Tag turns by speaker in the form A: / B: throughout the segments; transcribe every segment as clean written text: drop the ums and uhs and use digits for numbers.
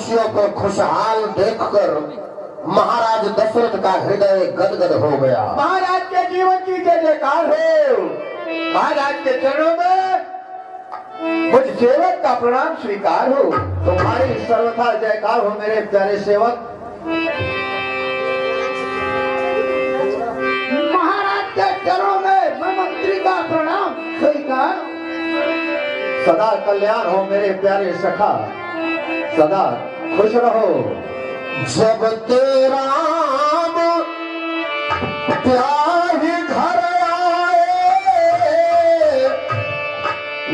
A: पुत्रवासियों को खुशहाल देखकर महाराज दशरथ का हृदय गदगद हो गया।
B: महाराज के जीवन की जय जयकार हो। महाराज के चरणों में मुझ सेवक का प्रणाम स्वीकार हो। तुम्हारी सर्वथा जयकार हो मेरे प्यारे सेवक। महाराज के चरणों में मैं मंत्री का प्रणाम स्वीकार। सदा कल्याण हो मेरे प्यारे सखा, सदा खुश रहो।
A: जब तेरा प्यारे घर आए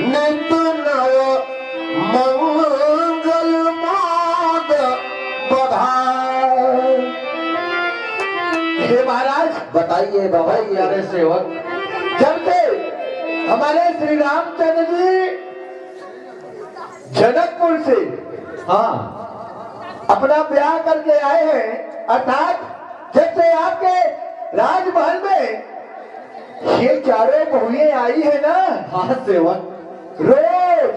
A: नित नव मंगल मोद बधाई।
B: हे महाराज
A: बताइए बाबा
B: प्यारे सेवक, जब से हमारे श्री रामचंद्र जी जनकपुर से अपना ब्याह करके आए हैं, अर्थात जब से आपके राजमहल में ये चारों बहुएं आई है ना, हाँ सेवक, रोज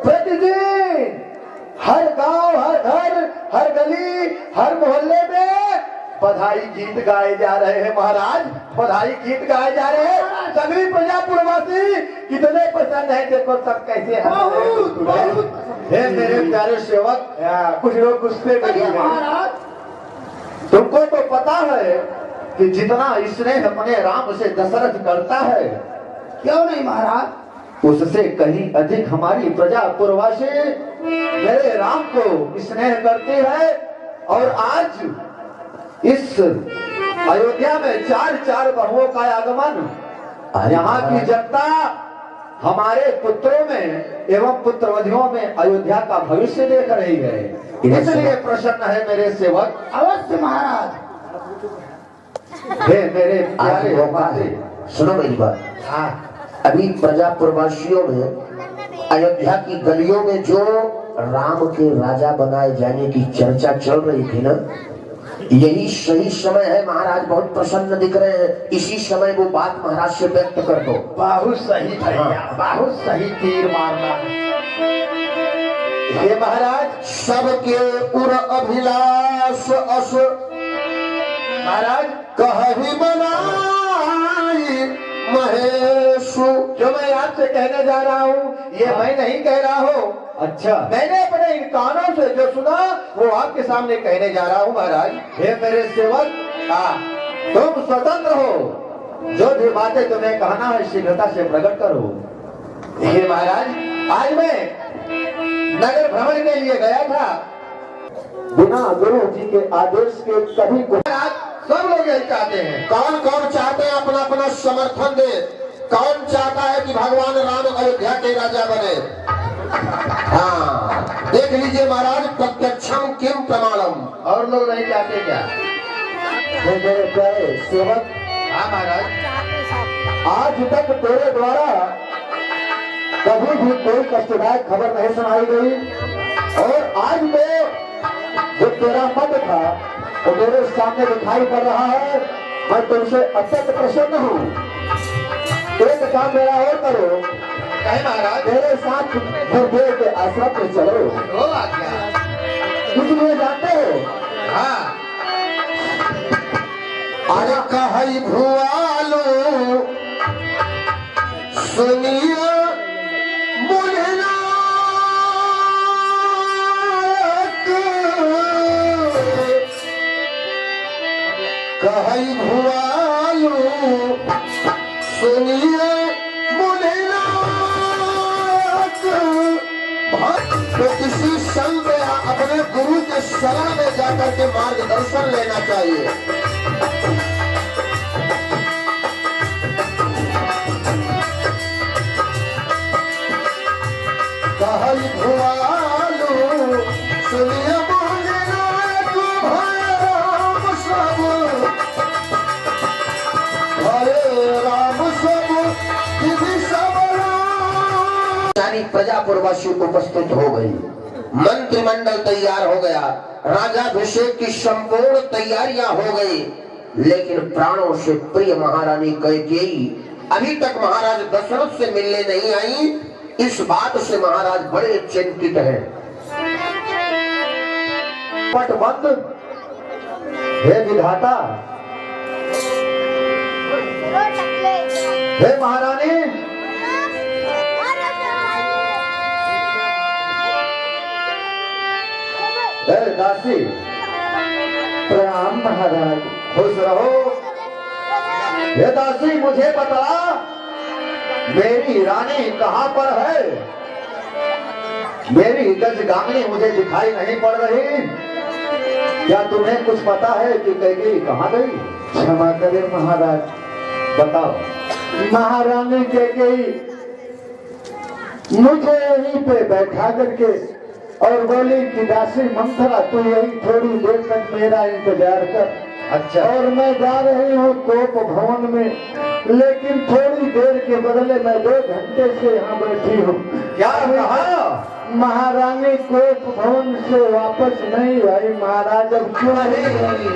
B: प्रतिदिन हर गांव, हर घर, हर गली, हर मोहल्ले में बधाई गीत गाए जा रहे हैं। महाराज बधाई गीत गाए जा रहे हैं। सभी प्रजापुरवासी कितने प्रसन्न है, देखो सब कैसे है मेरे प्यारे सेवक। कुछ लोग गुस्से में भी हैं। तुमको तो पता है कि जितना स्नेह अपने राम से दशरथ करता है, क्यों नहीं महाराज, उससे कहीं अधिक हमारी प्रजापुरवासी मेरे राम को स्नेह करती है। और आज इस अयोध्या में चार चार बहुओं का आगमन, यहाँ की जनता हमारे पुत्रों में एवं पुत्रवधियों में अयोध्या का भविष्य देख रही है, इसलिए प्रसन्न है मेरे सेवक। अवश्य महाराज। हे मेरे प्यारे बाबा,
A: सुनो मेरी बात।
B: हाँ,
A: अभी प्रजापुरवासियों में अयोध्या की गलियों में जो राम के राजा बनाए जाने की चर्चा चल रही थी ना, यही सही समय है। महाराज बहुत प्रसन्न दिख रहे हैं, इसी समय वो बात महाराज से व्यक्त कर दो।
B: बहुत सही भैया, बहुत सही तीर मारना। हे महाराज,
A: सबके उर अभिलाष अस
B: महाराज
A: कहि बनाई महेशु।
B: जो मैं आपसे कहने जा रहा हूँ, ये मैं नहीं कह रहा हूँ। अच्छा, मैंने अपने इन कानों से जो सुना वो आपके सामने कहने जा रहा हूँ। महाराज, हे मेरे सेवक, तुम स्वतंत्र हो, जो भी बातें तुम्हें कहना है शीघ्रता से प्रकट करो। हे महाराज, आज मैं नगर भ्रमण के लिए गया था, बिना गुरु जी के आदेश के कभी को। सब लोग यही चाहते हैं।
A: कौन कौन चाहते हैं अपना अपना समर्थन दे। कौन चाहता है कि भगवान राम अयोध्या के राजा बने? हाँ, देख लीजिए महाराज, प्रत्यक्षम किम प्रमाणम।
B: और लोग नहीं चाहते क्या? मेरे प्यारे सेवक, हाँ महाराज, आज तक तेरे द्वारा कभी भी कोई कष्टदायक खबर नहीं सुनाई गई, और आज में जो तेरा पद था वो मेरे सामने दिखाई पड़ रहा है। मैं तुमसे अत्यंत प्रसन्न हूँ। एक काम मेरा और करो। कहे महाराज, मेरे साथ गुरुदेव के आश्रम पे चलो। कुछ लिए जानते हो? हाँ,
A: अरे कहि भुआलो सुनिए मुझना कहि भुआलो सुनिए मुझना। तो किसी संत या अपने गुरु के शरण में जाकर के मार्गदर्शन लेना चाहिए। कहि भुआलो सुनिए मुझना भय सब सारी प्रजापुरवासी उपस्थित हो गई, मंत्रिमंडल तैयार हो गया, राजाभिषेक की संपूर्ण तैयारियां हो गई, लेकिन प्राणों से प्रिय महारानी कैकेयी अभी तक महाराज दशरथ से मिलने नहीं आई। इस बात से महाराज बड़े चिंतित हैं।
B: पट बंद। हे विधाता, हे महारानी, हे दासी,
C: प्रणाम महाराज।
B: खुश रहो। हे दासी, मुझे बता, मेरी रानी कहाँ पर है? मेरी गजगामिनी मुझे दिखाई नहीं पड़ रही। क्या तुम्हें कुछ पता है कि कैकेयी कहाँ गई?
C: क्षमा करें महाराज।
B: बताओ।
C: महारानी कैकेयी मुझे यहीं पे बैठा करके और बोली कि दासी मंथरा, तू यही थोड़ी देर तक मेरा इंतजार कर।
B: अच्छा।
C: और मैं जा रही हूँ कोप भवन में, लेकिन थोड़ी देर के बदले मैं 2 घंटे से यहाँ बैठी हूँ।
B: क्या कहा?
C: महारानी कोप भवन से वापस नहीं आई महाराज। अब क्यों नहीं आई?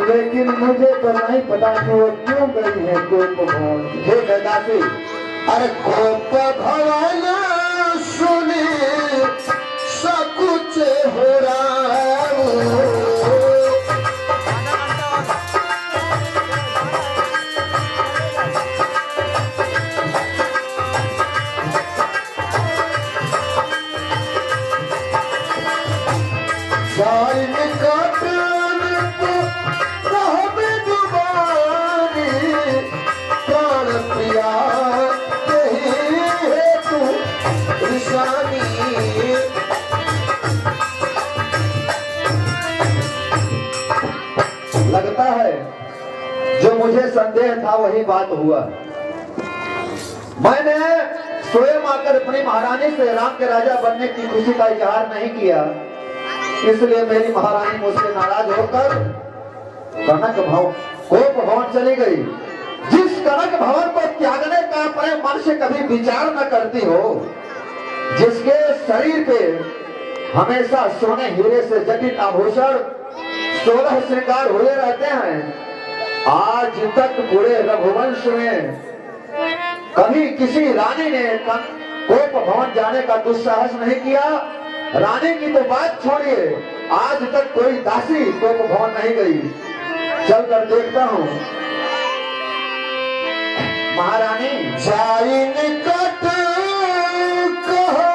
C: लेकिन मुझे तो नहीं पता कि वो क्यों गई है कोप भवन।
B: ठीक है दासी।
A: अरे कोप भवन सुनी सकुच हो रहा।
B: लगता है जो मुझे संदेह था वही बात हुआ। मैंने स्वयं आकर अपनी महारानी से राम के राजा बनने की खुशी का इजहार नहीं किया, इसलिए मेरी महारानी मुझसे नाराज होकर कोप भवन चली गई। जिस कनक भवन को त्यागने का अपने मन से कभी विचार न करती हो, जिसके शरीर पे हमेशा सोने हीरे से जटित आभूषण 16 श्रृंगार हुए रहते हैं, आज तक पूरे रघुवंश में कभी किसी रानी ने कोप भवन जाने का दुस्साहस नहीं किया। रानी की तो बात छोड़िए, आज तक कोई दासी कोप भवन नहीं गई। चलकर देखता हूँ। महारानी
A: जाई निकट कहो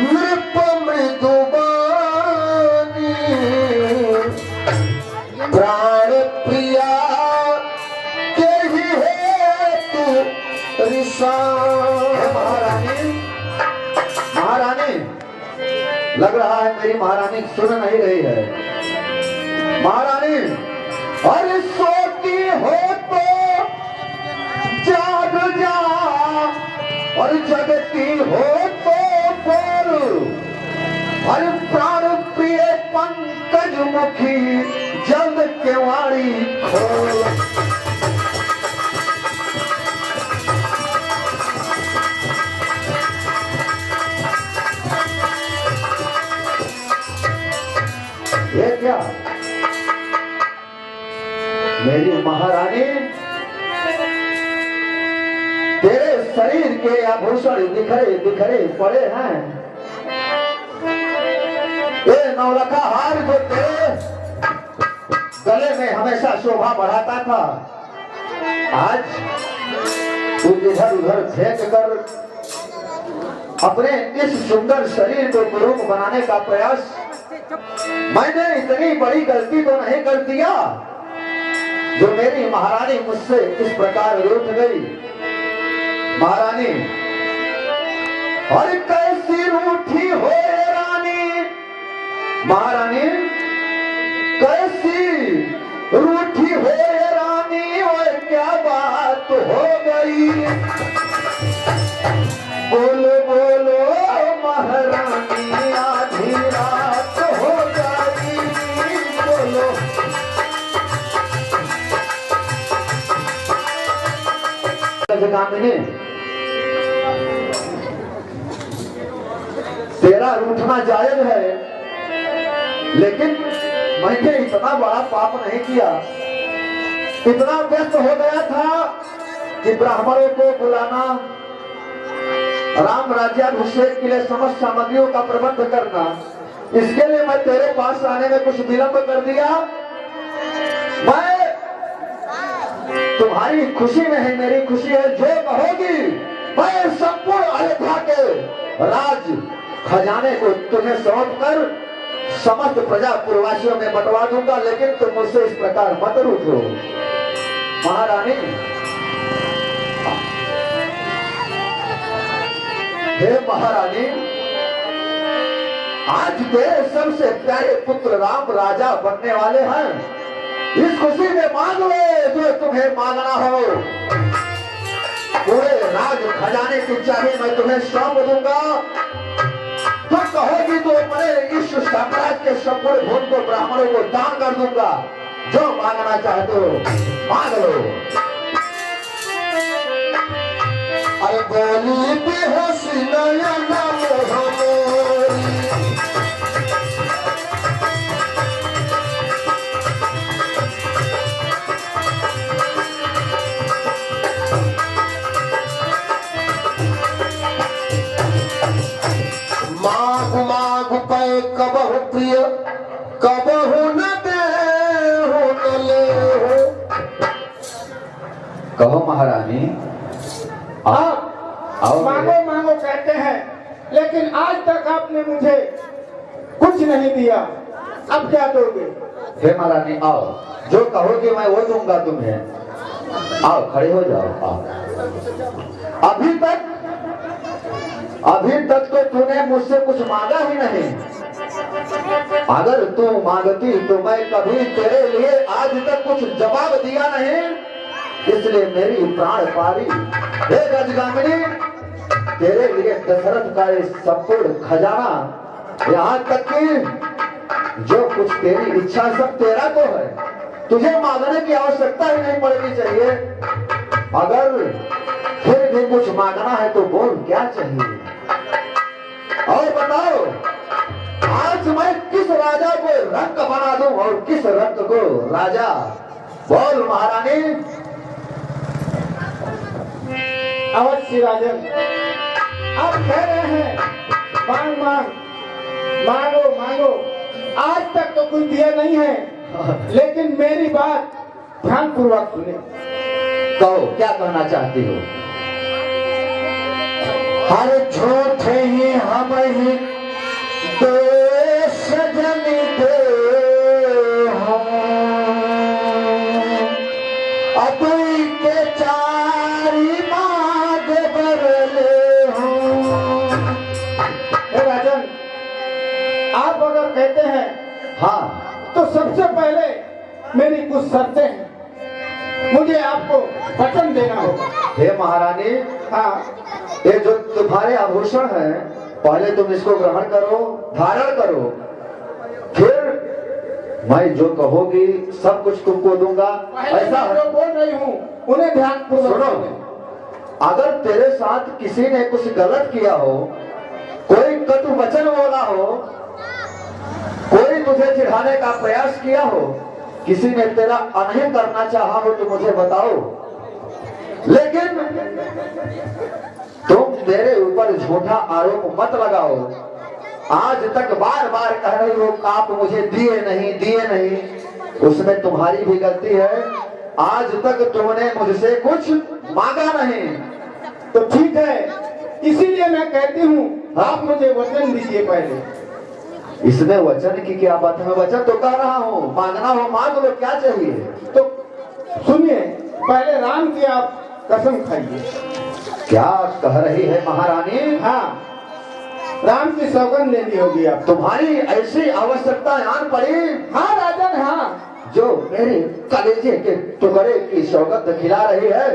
A: नृप मृदुबानी, प्राण प्रिया के ही है तू ऋषा।
B: महारानी, महारानी, लग रहा है मेरी महारानी सुन नहीं रही है। महारानी, अरे सोती हो तो जाग जा, और जगती हो तो बोल। अरे प्राण प्रिय पंकज मुखी जल्द केवाड़ी खोल। ये क्या? मेरी महारानी, तेरे शरीर के आभूषण बिखरे बिखरे पड़े हैं। ये नौलखा हार जो तेरे गले में हमेशा शोभा बढ़ाता था, आज तू इधर उधर फेंक कर अपने इस सुंदर शरीर को कुरूप बनाने का प्रयास। मैंने इतनी बड़ी गलती तो नहीं कर दिया जो मेरी महारानी मुझसे इस प्रकार रूठ गई। महारानी, और कैसी रूठी हो रानी, महारानी कैसी रूठी हो रानी, और क्या बात हो गई? बोलो बोलो महारानी, आधी रात हो गई, बोलो। जगामिनी, तेरा रूठना जायज है, लेकिन मैंने इतना बड़ा पाप नहीं किया। इतना व्यस्त हो गया था कि ब्राह्मणों को बुलाना, राम राज्याभिषेक के लिए समस्त सामग्रियों का प्रबंध करना, इसके लिए मैं तेरे पास आने में कुछ विलंब कर दिया। मैं तुम्हारी खुशी में है, मेरी खुशी है। जो कहोगी मैं संपूर्ण अयोध्या के राज खजाने को तुम्हें सौंप कर समस्त प्रजा पूर्ववासियों में बंटवा दूंगा, लेकिन तुम मुझसे इस प्रकार मत रूठो। महारानी, हे महारानी, आज तेरे सबसे प्यारे पुत्र राम राजा बनने वाले हैं। इस खुशी में मांग लो जो तुम्हें मांगना हो। पूरे राज खजाने की चाबी मैं तुम्हें सौंप दूंगा। तुम कहोगी तो मैं इस साम्राज्य के संपूर्ण भूमि को ब्राह्मणों को दान कर दूंगा। जो मांगना चाहते हो मांग लो।
A: अरे बोली बेहोश नया नाम हमारी, माघ माघ पे कबहु प्रिय कबहु न दे हो न ले हो।
B: कहो महारानी।
C: आप मांगो मांगो कहते हैं, लेकिन आज तक आपने मुझे कुछ नहीं दिया। अब क्या दोगे?
B: हे महारानी, आओ, जो कहोगे मैं वो दूंगा तुम्हें। आओ, खड़े हो जाओ। आओ। अभी तक तो तूने मुझसे कुछ मांगा ही नहीं। अगर तू मांगती तो मैं कभी तेरे लिए आज तक कुछ जवाब दिया नहीं। इसलिए मेरी प्राण पारी हे गजगामिनी, तेरे लिए दशरथ का ये संपूर्ण खजाना, यहाँ तक कि जो कुछ तेरी इच्छा सब तेरा तो है। तुझे मांगने की आवश्यकता ही नहीं पड़नी चाहिए। अगर फिर भी कुछ मांगना है तो बोल, क्या चाहिए? और बताओ, आज मैं किस राजा को रंक बना दूं और किस रंक को राजा? बोल महारानी।
C: अवश्य राजन, आप कह रहे हैं मांग मांग, मांगो मांगो। आज तक तो कुछ दिया नहीं है, लेकिन मेरी बात ध्यान पूर्वक सुने।
B: कहो, क्या कहना चाहती हो?
A: हर झूठे ही हम ही दो सजन दे हम, अब के चारी मांग बरले हूँ।
C: हे राजन, आप अगर कहते हैं
B: हाँ,
C: तो सबसे पहले मेरी कुछ शर्तें हैं। मुझे आपको वचन देना होगा।
B: हे महारानी,
C: हाँ,
B: ये जो तुम्हारे आभूषण हैं, पहले तुम इसको ग्रहण करो, धारण करो, फिर मैं जो कहोगी सब कुछ तुमको दूंगा। ऐसा
C: जो बोल रही हूँ उन्हें ध्यान पूर्वक
B: सुनो। अगर तेरे साथ किसी ने कुछ गलत किया हो, कोई कटु वचन बोला हो, कोई तुझे चिढ़ाने का प्रयास किया हो, किसी ने तेरा अनहित करना चाहा हो तो मुझे बताओ। लेकिन तुम मेरे ऊपर झूठा आरोप मत लगाओ। आज तक बार बार कह रही हो आप मुझे दिए नहीं, उसमें तुम्हारी भी गलती है। आज तक तुमने मुझसे कुछ मांगा नहीं।
C: तो ठीक है, इसीलिए मैं कहती हूँ आप मुझे वचन दीजिए पहले।
B: इसमें वचन की क्या बात है? मैं वचन तो कह रहा हूँ, मांगना हो मांग लो, क्या चाहिए?
C: तो सुनिए, पहले राम की आप कसम खाइए।
B: क्या कह रही है महारानी?
C: हाँ, राम की सौगंध लेनी होगी आप।
B: तुम्हारी ऐसी आवश्यकता आन पड़ी?
C: हाँ राजन, हाँ,
B: जो मेरे कलेजे के टुकड़े की सौगंध खिला रही है।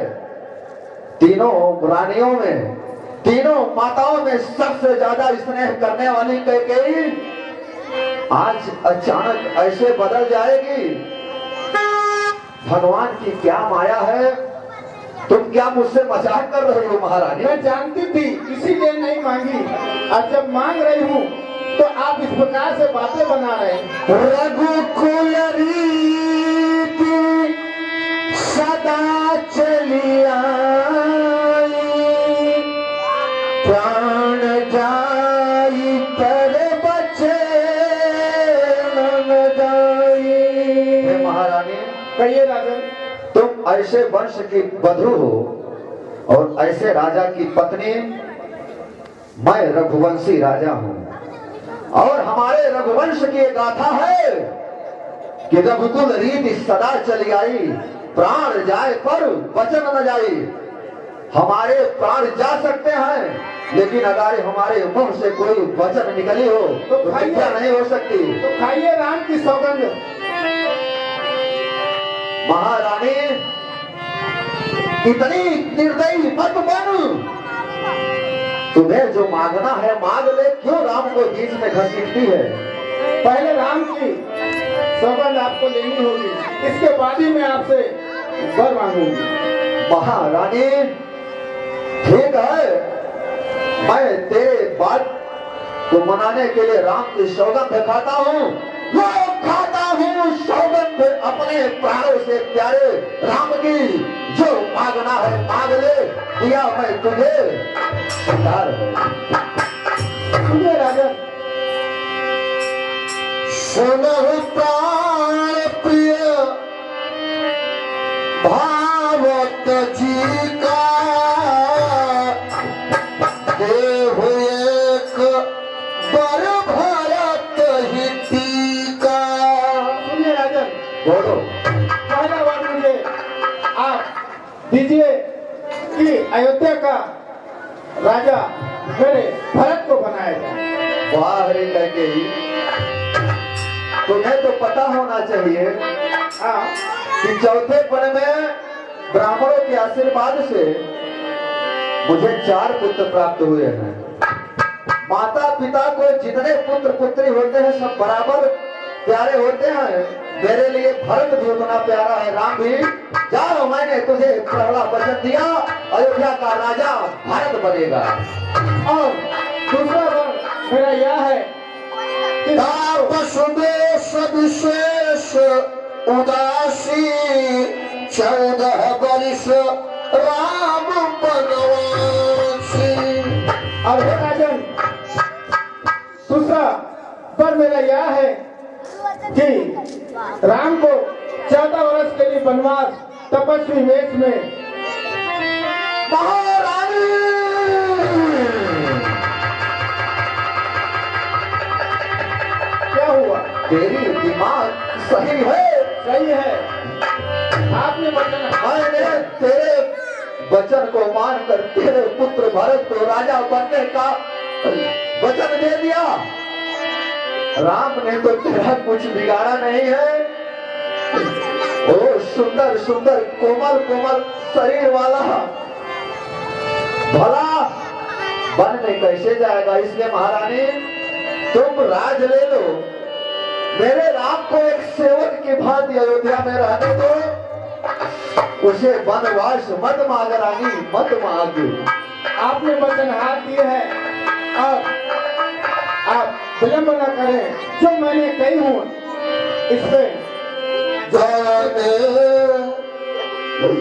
B: तीनों रानियों में, तीनों माताओं में सबसे ज्यादा स्नेह करने वाली कैकेयी आज अचानक ऐसे बदल जाएगी। भगवान की क्या माया है? तुम क्या मुझसे मजाक कर रही हो महारानी?
C: मैं जानती थी, इसीलिए नहीं मांगी। और जब मांग रही हूँ तो आप इस प्रकार से बातें बना रहे हैं।
A: रघुकुल रीति सदा चली आई, प्राण जाई पर बचे
C: कहिए राजन।
B: तुम ऐसे वंश की बधू हो और ऐसे राजा की पत्नी। मैं रघुवंशी राजा हूँ और हमारे रघुवंश की एक गाथा है कि रघुकुल रीति सदा चली आई, प्राण जाए पर वचन न जाए। हमारे प्राण जा सकते हैं लेकिन अगर हमारे मुंह से कोई वचन निकली हो तो हत्या नहीं हो सकती।
C: तो खाइए राम की सौगंध।
B: महारानी इतनी निर्दयी मत बन। तुम्हें जो मांगना है मांग ले, क्यों राम को बीच में घसीटती है?
C: पहले राम की सौगंध आपको लेनी होगी, इसके बाद ही मैं आपसे वर मांगूंगी।
B: महारानी ठीक है, मैं तेरे बात को मनाने के लिए राम की सौगंध खाता हूँ। वो खाता हूँ सौगंध अपने प्राणों से प्यारे राम की। जो मांगना है मांग ले, दिया मैं तुझे सरदार।
C: सुनिए राजन।
A: सुनहु प्राण प्रिय भावत जी का, देहु एक बर भरत हिती का।
C: सुनिए राजन,
B: बोलो।
C: पहला वर मुझे आप दीजिए कि अयोध्या का राजा मेरे भरत को बनाया जाए।
B: वाह रे कैकेयी, तुम्हें तो पता होना चाहिए
C: हाँ,
B: कि चौथे पन में ब्राह्मणों के आशीर्वाद से मुझे 4 पुत्र प्राप्त हुए हैं। माता पिता को जितने पुत्र पुत्री होते हैं सब बराबर प्यारे होते हैं। मेरे लिए भरत भी उतना प्यारा है, राम भी। जाओ, मैंने तुझे पहला वचन दिया, अयोध्या का राजा भारत बनेगा।
C: और दूसरा वर मेरा यह है कि
A: तापसुदेश विशेष उदासी, 14 वर्ष राम बनवासी।
C: और हे राजन, दूसरा वर मेरा यह है कि राम को 14 वर्ष के लिए वनवास तपस्वी वेश में।
B: महारानी
C: क्या हुआ?
B: तेरी दिमाग सही है।
C: सही है, आपने वचन
B: मैंने तेरे वचन को मानकर तेरे पुत्र भरत को राजा बनने का वचन दे दिया। राम ने तो तेरा कुछ बिगाड़ा नहीं है। ओ सुंदर सुंदर कोमल कोमल शरीर वाला भला वन में कैसे जाएगा? इसलिए महारानी तुम राज ले लो, मेरे राम को एक सेवक की भांति अयोध्या में रहने दो। उसे वनवास मत मांग रानी, मत मांग।
C: आपने वचन हाथ दिए हैं और आप विलंब न करें। जो मैंने कही हूँ इससे
A: जाने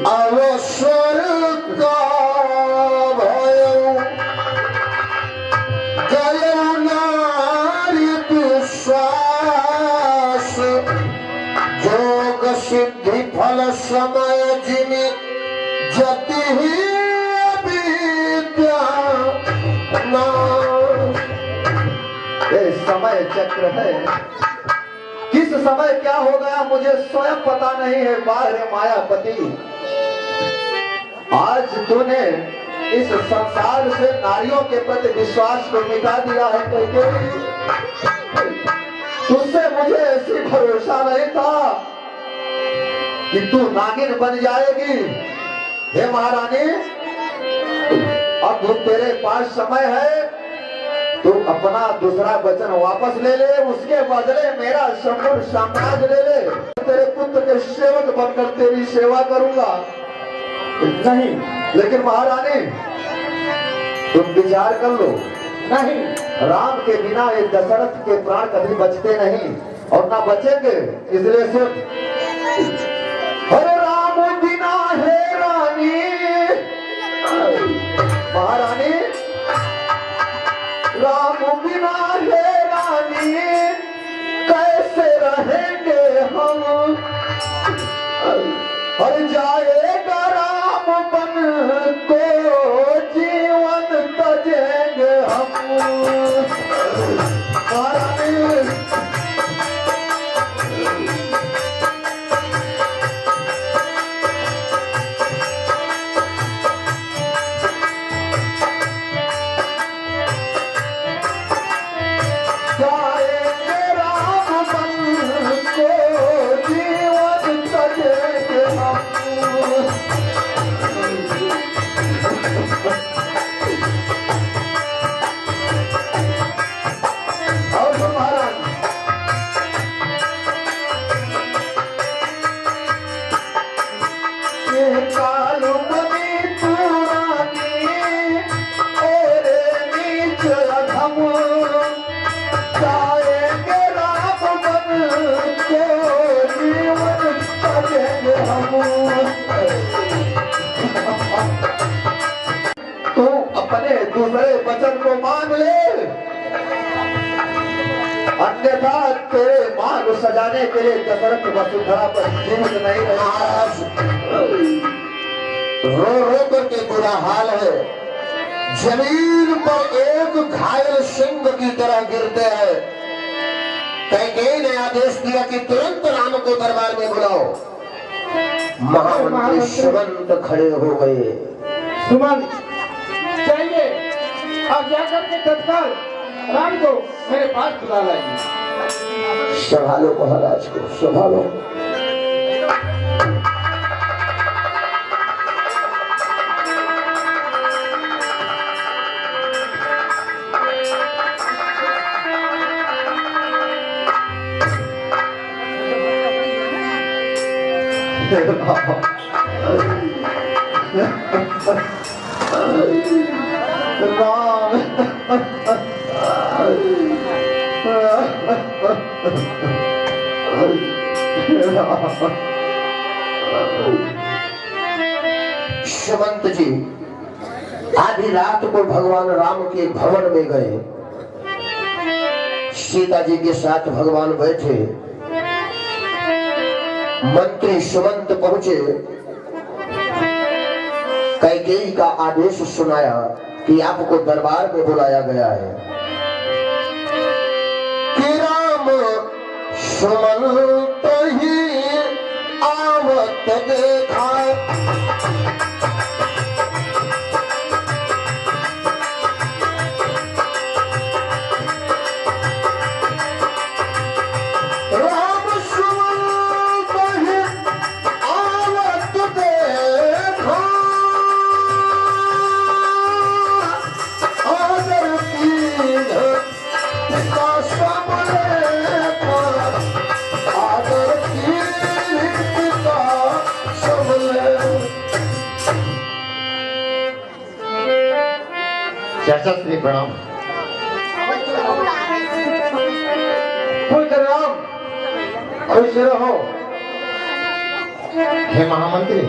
A: अवसर का भयो, गयो नारी विश्वास, जोग सिद्धि फल समय जिनि जति ही विद्या नाश।
B: ये समय चक्र है, किस समय क्या हो गया मुझे स्वयं पता नहीं है। बाहर मायापति, आज तूने इस संसार से नारियों के प्रति विश्वास को मिटा दिया है। तुझसे मुझे ऐसी भरोसा नहीं था कि तू नागिन बन जाएगी। हे महारानी, अब तेरे पास समय है, तू अपना दूसरा वचन वापस ले ले, उसके बदले मेरा संपूर्ण साम्राज्य ले ले। तेरे पुत्र के सेवक बनकर तेरी सेवा करूंगा।
C: नहीं,
B: लेकिन महारानी तुम विचार कर लो,
C: नहीं,
B: राम के बिना ये दशरथ के प्राण कभी बचते नहीं और ना बचेंगे। इसलिए सिर्फ हरे राम बिना है रानी। महारानी, राम बिना है रानी, कैसे रहेंगे हम? हर जाएगा राम बन को जीवन तजेंगे हम। तू अपने दूसरे वचन को मान ले, अन्यथा तेरे मार्ग सजाने के लिए दशरथ वसुंधरा पर जीवित नहीं रहेगा।
A: रो रो करके बुरा हाल है, जमीन पर एक घायल सिंह की तरह गिरते हैं। कैकेयी ने आदेश दिया कि तुरंत राम को दरबार में बुलाओ। महामंत्री सुमंत खड़े हो गए।
C: सुमंत चाहिए और जाकर के तत्काल राम को मेरे पास बुला लाइए।
A: संभालो महाराज को, संभालो। सुमंत जी आधी रात को भगवान राम के भवन में गए। सीता जी के साथ भगवान बैठे। मंत्री सुमंत पहुंचे, कैकेयी का आदेश सुनाया कि आपको दरबार में बुलाया गया है। कि राम सुमंत ही आवत देखा,
B: चाचा श्री प्रणाम। पुत्र राम खुश रहो। हे महामंत्री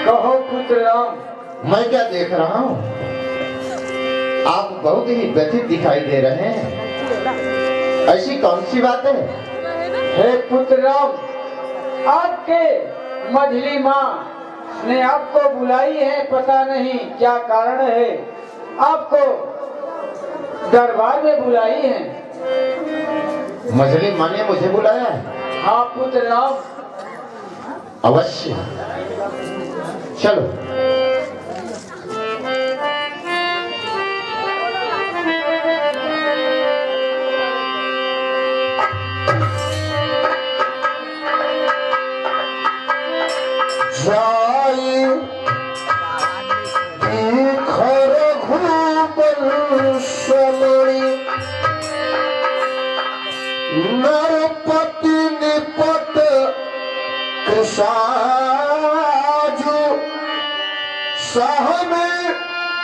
B: कहो पुत्र राम। मैं क्या देख रहा हूँ, आप बहुत ही व्यथित दिखाई दे रहे हैं। ऐसी कौन सी बात है?
C: हे पुत्र राम, आपके मझली माँ ने आपको बुलाई है, पता नहीं क्या कारण है। आपको दरबार में बुलाई है।
B: मझली माँ ने मुझे बुलाया है?
C: हाँ पुत्र राम।
B: अवश्य, चलो।
A: नरपति निपट कृषाजु सहने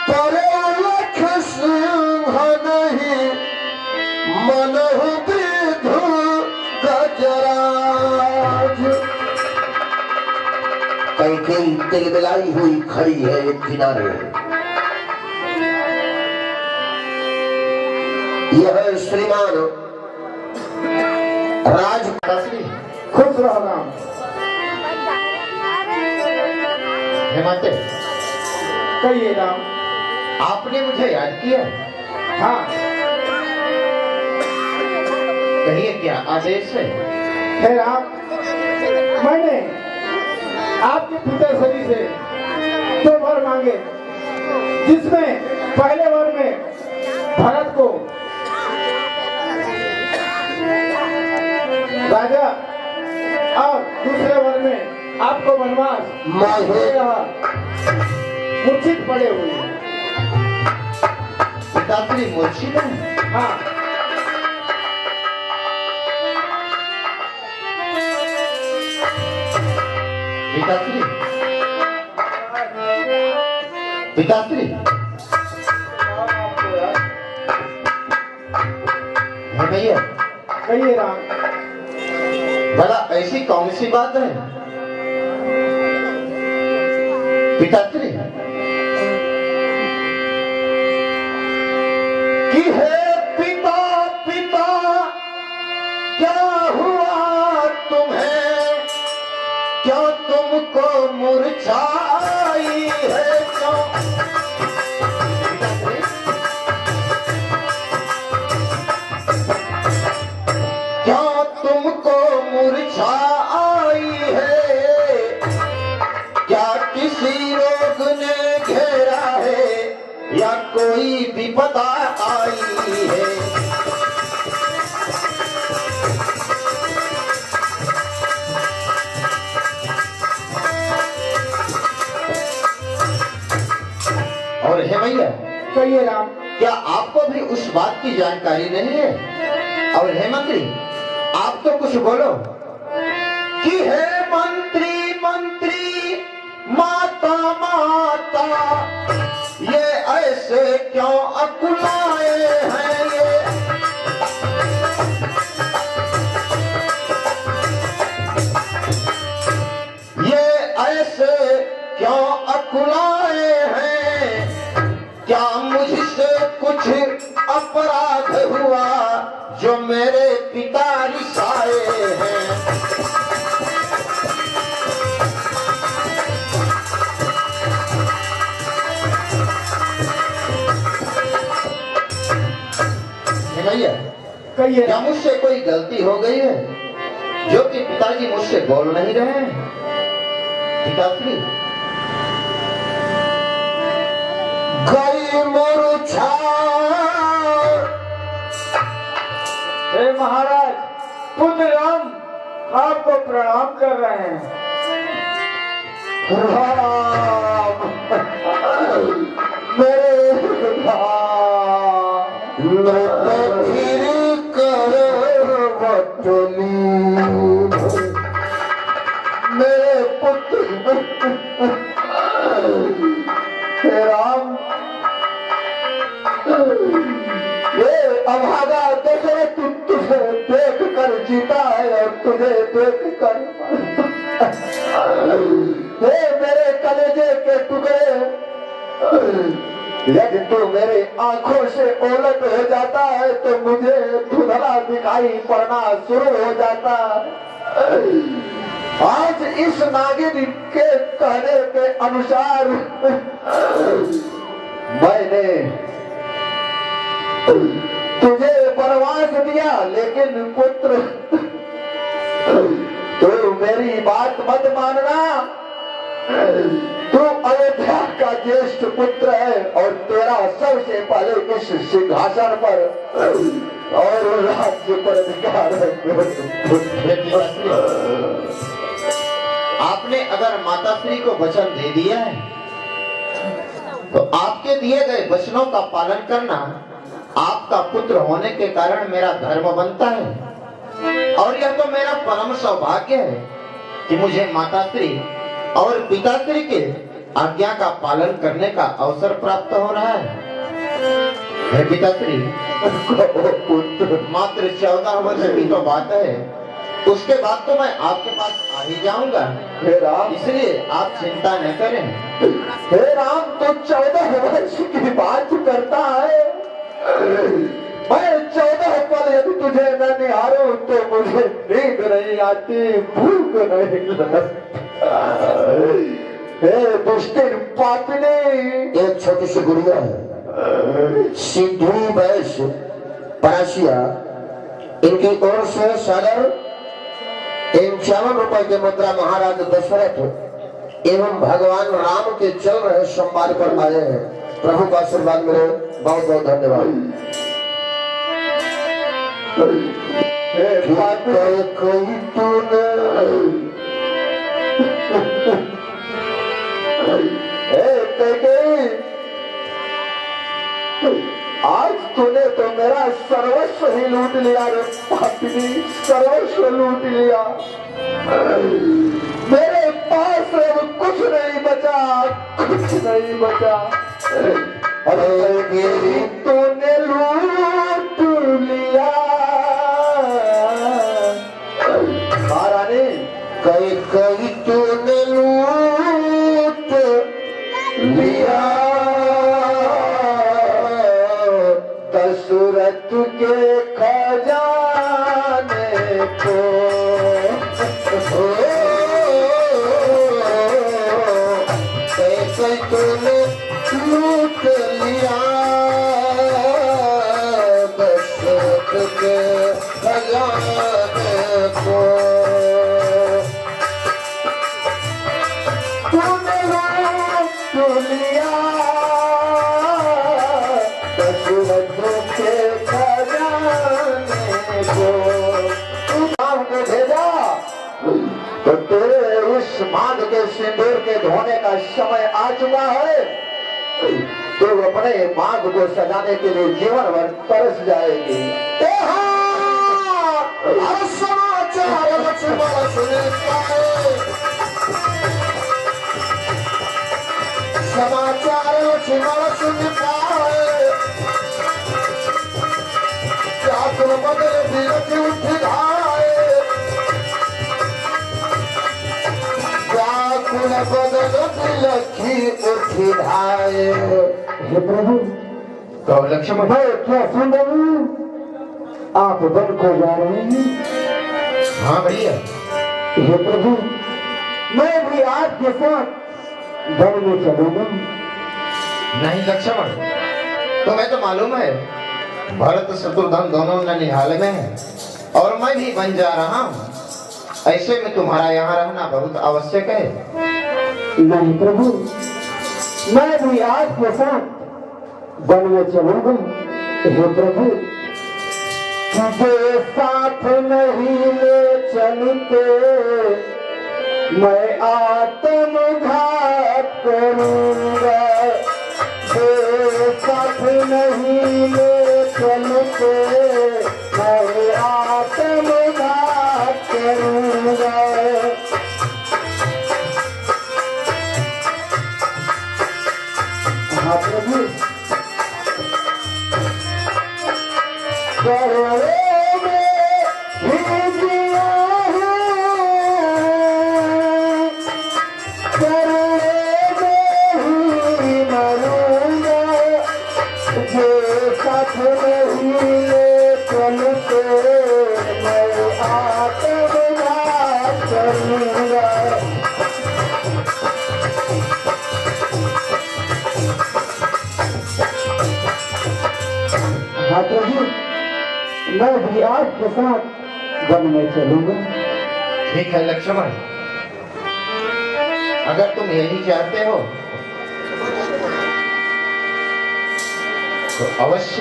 A: परे लख सिंह नहीं मनहु विधु गजराज। कैकेयी तिलमिलाई हुई खड़ी है एक किनारे। यह श्रीमान राज
C: खुश रहो राम।
D: हेमंत,
C: कहिए राम।
D: आपने मुझे याद किया?
C: हाँ,
D: कहिए क्या आदेश है?
C: हे राम, मैंने आपके पिताश्री से 2 वर मांगे, जिसमें पहले वर में भरत को राजा और दूसरे वर में आपको वनवास मूर्छित पड़े हुए हैं।
D: पिताश्री मूर्छित है?
C: हाँ,
D: पिताश्री, पिताश्री, है भैया,
C: कहिए राम।
D: भला ऐसी कौन सी बात है? पिताश्री,
B: कि हे पिता पिता क्या हुआ तुम्हें,
A: क्यों तुमको मुरझाई है क्यों? क्यों तुमको मुरझाई है? क्या किसी रोग ने घेरा है या कोई विपदा आई है? और है भैया,
C: कहिए राम।
A: क्या आपको भी उस बात की जानकारी नहीं है? और है मंत्री, आप तो कुछ बोलो कि हे मंत्री मंत्री माता माता, ये ऐसे क्यों अकुलाए हैं ये ऐसे क्यों अकुलाए हैं? क्या मुझसे कुछ अपराध हुआ जो मेरे पिता रिसाए हैं? भैया,
C: कहिए
A: क्या
C: राम।
A: मुझसे कोई गलती हो गई है जो कि पिताजी मुझसे बोल नहीं रहे हैं? पिताश्री, गई मुरझा।
C: हे महाराज, पुत्र राम आपको प्रणाम कर रहे हैं।
B: राम मेरे मेरे पुत्र हे राम, ये अभागा दशरथ तुझे देख कर जीता है और तुझे देख कर हे मेरे कलेजे के टुकड़े, यदि तू मेरी आंखों से ओलट हो जाता है तो मुझे धुंधला दिखाई पड़ना शुरू हो जाता। आज इस नागिन के कहने के अनुसार मैंने तुझे वनवास दिया, लेकिन पुत्र तू मेरी बात मत मानना। तू अयोध्या का ज्येष्ठ पुत्र है और तेरा सबसे पहले इस सिंहासन पर और राज्य पर अधिकार है।
A: आपने अगर माताश्री को वचन दे दिया है तो आपके दिए गए वचनों का पालन करना आपका पुत्र होने के कारण मेरा धर्म बनता है। और यह तो मेरा परम सौभाग्य है कि मुझे माताश्री और पिताश्री के आज्ञा का पालन करने का अवसर प्राप्त हो रहा है। पिताश्री, मात्र 14 वर्ष की तो बात है, उसके बाद तो मैं आपके पास आ ही जाऊंगा।
B: हे राम,
A: इसलिए आप चिंता न करें।
B: हे राम, तो 14 वर्ष की बात करता है। मैं 14 पल यदि तुझे न निहारूं तो मुझे नींद नहीं आती, भूख नहीं लगती। हे दुष्टिन पापिनी,
A: एक छोटी सी गुड़िया है सिद्धू वैश्य पराशिया, इनकी ओर से सादर 51 रुपए के मुद्रा महाराज दशरथ एवं भगवान राम के चल रहे संवाद पर आए हैं। प्रभु का आशीर्वाद मिले, बहुत बहुत धन्यवाद। कोई तूने
B: आज तूने तो मेरा सर्वस्व ही लूट लिया रे पापिनी, सर्वस्व लूट लिया। मेरे पास अब कुछ नहीं बचा, कुछ नहीं बचा। अरे तूने लूट लिया। महारानी
A: कई कई तूने लूट लिया,
B: दशरथ के खजाने को।
A: कैसे तूने लूट लिया, दशरथ के खजाने को।
B: तूने लूट लिया, दशरथ के खजाने को। तू राम को भेजा तो तेरे इस मांग के सिंदूर के धोने का समय आ चुका है। तो अपने मांग को सजाने के लिए जीवन भर तरस जाएगी।
A: समाचार लक्ष्मण सुने पाए, समाचार लक्ष्मण सुन पाए, क्या तुम बदल बिरज उठ धाए, व्याकुल बदल बिलखी उठ धाए।
B: हे प्रभु,
D: तो लक्ष्मण
B: मैं क्या सुन रहा हूँ? आप वन को जा रहे हैं।
D: हाँ भैया,
B: हे प्रभु, मैं भी आपके साथ वन में चलूंगा।
D: नहीं लक्ष्मण, तुम्हें तो मालूम है भरत शत्रुघ्न दोनों ननिहाल में है और मैं भी बन जा रहा हूँ। ऐसे में तुम्हारा यहाँ रहना बहुत आवश्यक है।
B: नहीं प्रभु, मैं भी आपके साथ वन में चलूंगा। हे प्रभु, तुझे साथ नहीं ले चलते मैं आत्मघात करूंगा। तुझे साथ नहीं ले चलते मैं आत्मघात करूंगा। हाँ प्रभु, हाँ प्रभु, मैं भी आपके साथ वन में चलूंगा।
D: ठीक है लक्ष्मण, अगर तुम यही चाहते हो तो अवश्य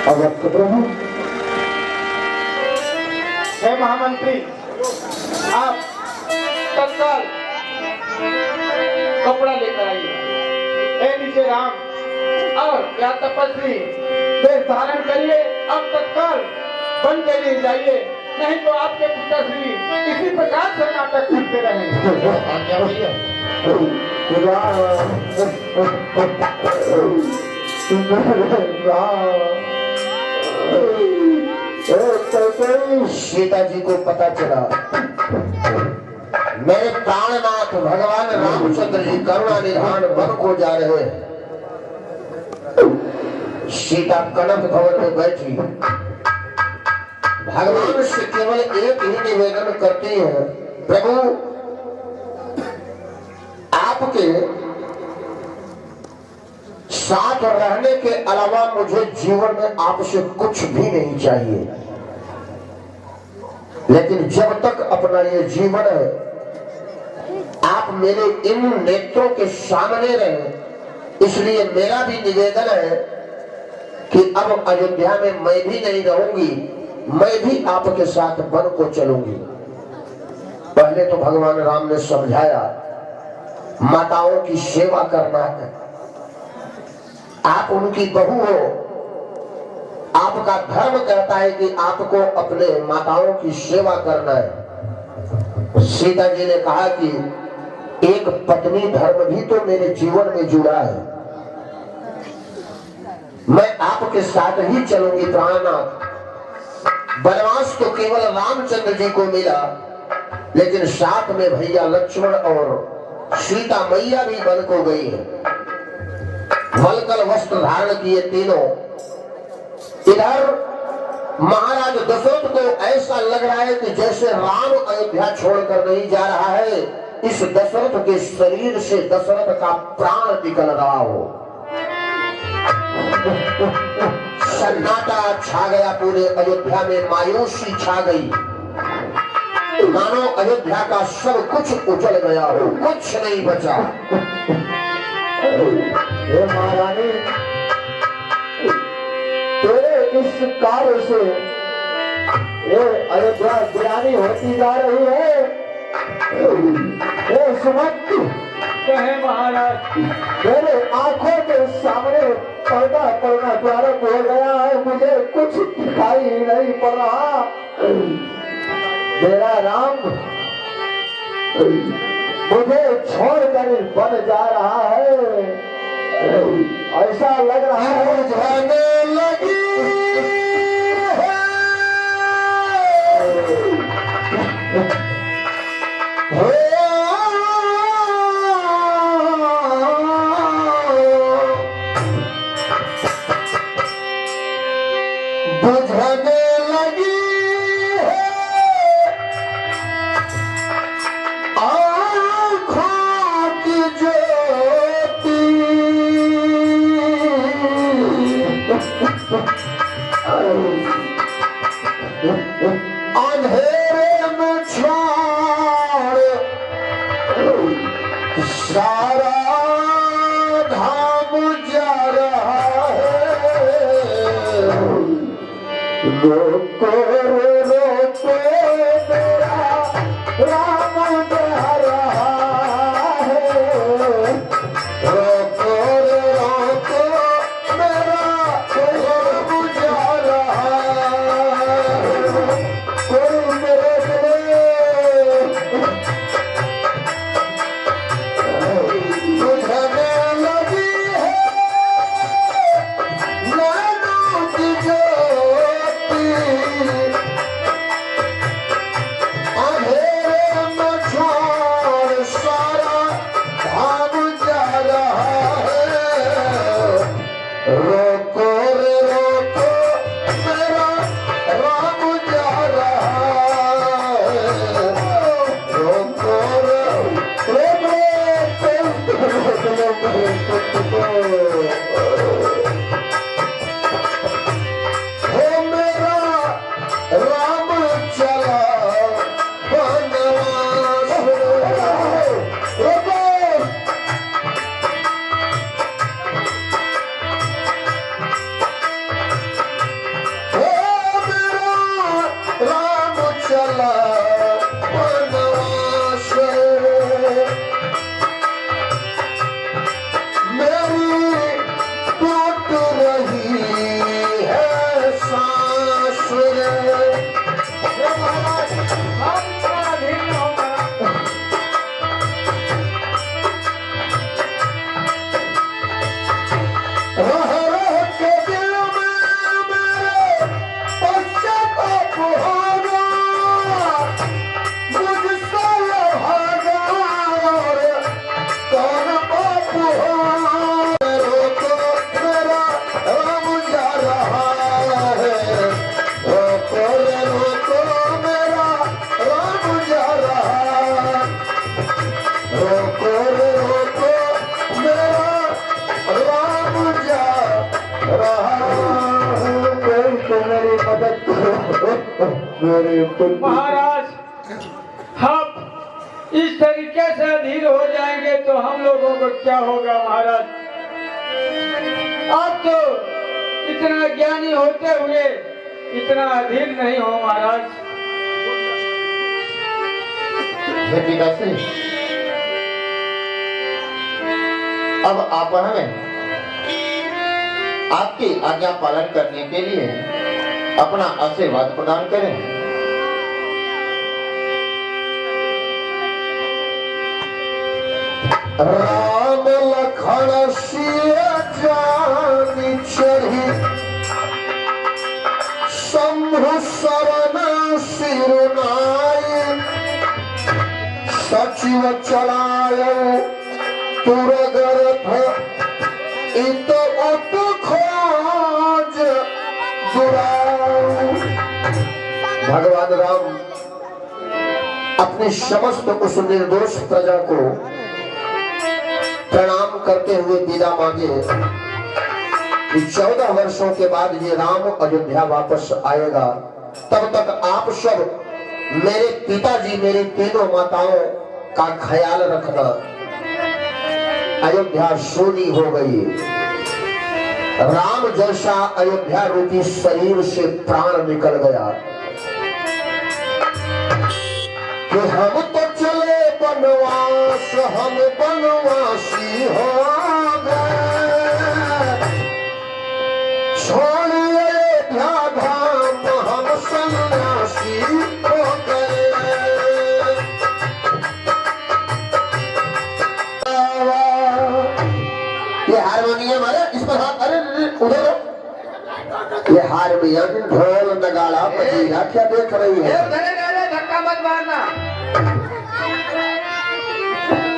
B: अवश्य प्रभु।
C: हे महामंत्री, आप तत्काल कपड़ा लेकर आइए। हे नीचे राम और या तपस्वी वेश धारण करिए, अब तत्काल वन के लिए जाइए, नहीं तो आपके पिताश्री इसी प्रकार से नाटक करते रहेंगे।
D: आज्ञा भैया।
A: सीता जी को पता चला मेरे प्राणनाथ भगवान रामचंद्र जी करुणा निधान वन को जा रहे हैं। सीता कनक भवन में बैठी भगवान से केवल एक ही निवेदन करती है, प्रभु आपके साथ रहने के अलावा मुझे जीवन में आपसे कुछ भी नहीं चाहिए। लेकिन जब तक अपना ये जीवन है आप मेरे इन नेत्रों के सामने रहे, इसलिए मेरा भी निवेदन है कि अब अयोध्या में मैं भी नहीं रहूंगी, मैं भी आपके साथ वन को चलूंगी। पहले तो भगवान राम ने समझाया माताओं की सेवा करना है, आप उनकी बहू हो, आपका धर्म कहता है कि आपको अपने माताओं की सेवा करना है। सीता जी ने कहा कि एक पत्नी धर्म भी तो मेरे जीवन में जुड़ा है, मैं आपके साथ ही चलूंगी प्राणनाथ। वनवास तो केवल रामचंद्र जी को मिला, लेकिन साथ में भैया लक्ष्मण और सीता मैया भी वन को गई है। वलकल वस्त्र धारण किए तीनों। इधर महाराज दशरथ को ऐसा लग रहा है कि जैसे राम अयोध्या छोड़कर नहीं जा रहा है, इस दशरथ के शरीर से दशरथ का प्राण निकल रहा हो। सन्नाटा छा गया पूरे अयोध्या में, मायूसी छा गई, मानो अयोध्या का सब कुछ उजड़ गया हो, कुछ नहीं बचा।
B: हे महारानी, तेरे इस कार्य से ये अयोध्या वीरानी होती जा रही है। हे सुमंत,
C: कहे महाराज,
B: मेरे आंखों के सामने पर्दा पड़ना प्रारंभ हो गया है, मुझे कुछ दिखाई नहीं पड़ रहा। मेरा राम मुझे छोड़कर बन जा रहा है, ऐसा लग रहा है।
A: जाने लगी बुझने लगी आँखों की ज्योति, अंधेरे में छोड़ सारा धाम जा रहा है। रोको रोको मेरा राम जा रहा है, रोको रोको मेरा राम जा रहा है। कोई मेरे बुझने लगी है नैनों की ज्योति,
B: हमारी मदद करो मेरे पुत्र।
C: महाराज, हम इस तरीके से अधीर हो जाएंगे तो हम लोगों को क्या होगा महाराज? आप तो इतना ज्ञानी होते हुए इतना अधीर नहीं हो महाराज।
D: हे पिताश्री, अब आप हमें आपकी आज्ञा पालन करने के लिए अपना आशीर्वाद प्रदान करें।
A: राम लखन सिया जानी चढ़ी शंभु शरण सिरुनाई सचिव चलाय तुरगर्भ इत उत खोज दुराऊ। भगवान राम अपने समस्त उस निर्दोष प्रजा को प्रणाम करते हुए विदा मांगे कि 14 वर्षों के बाद ये राम अयोध्या वापस आएगा, तब तक आप सब मेरे पिताजी मेरी तीनों माताओं का ख्याल रखना। अयोध्या सोनी हो गई, राम जैसा अयोध्या रूपी शरीर से प्राण निकल गया कि हम तो चले बनवास, हम बनवासी हो गए, छोड़िए अयोध्या धाम हम सन्यासी हो गए। ये हारमोनियम है, इस पर हाथ, अरे उधर ये हारमोनियम ढोल नगाड़ा मजीरा क्या देख रही है?
C: धक्का मत मारना।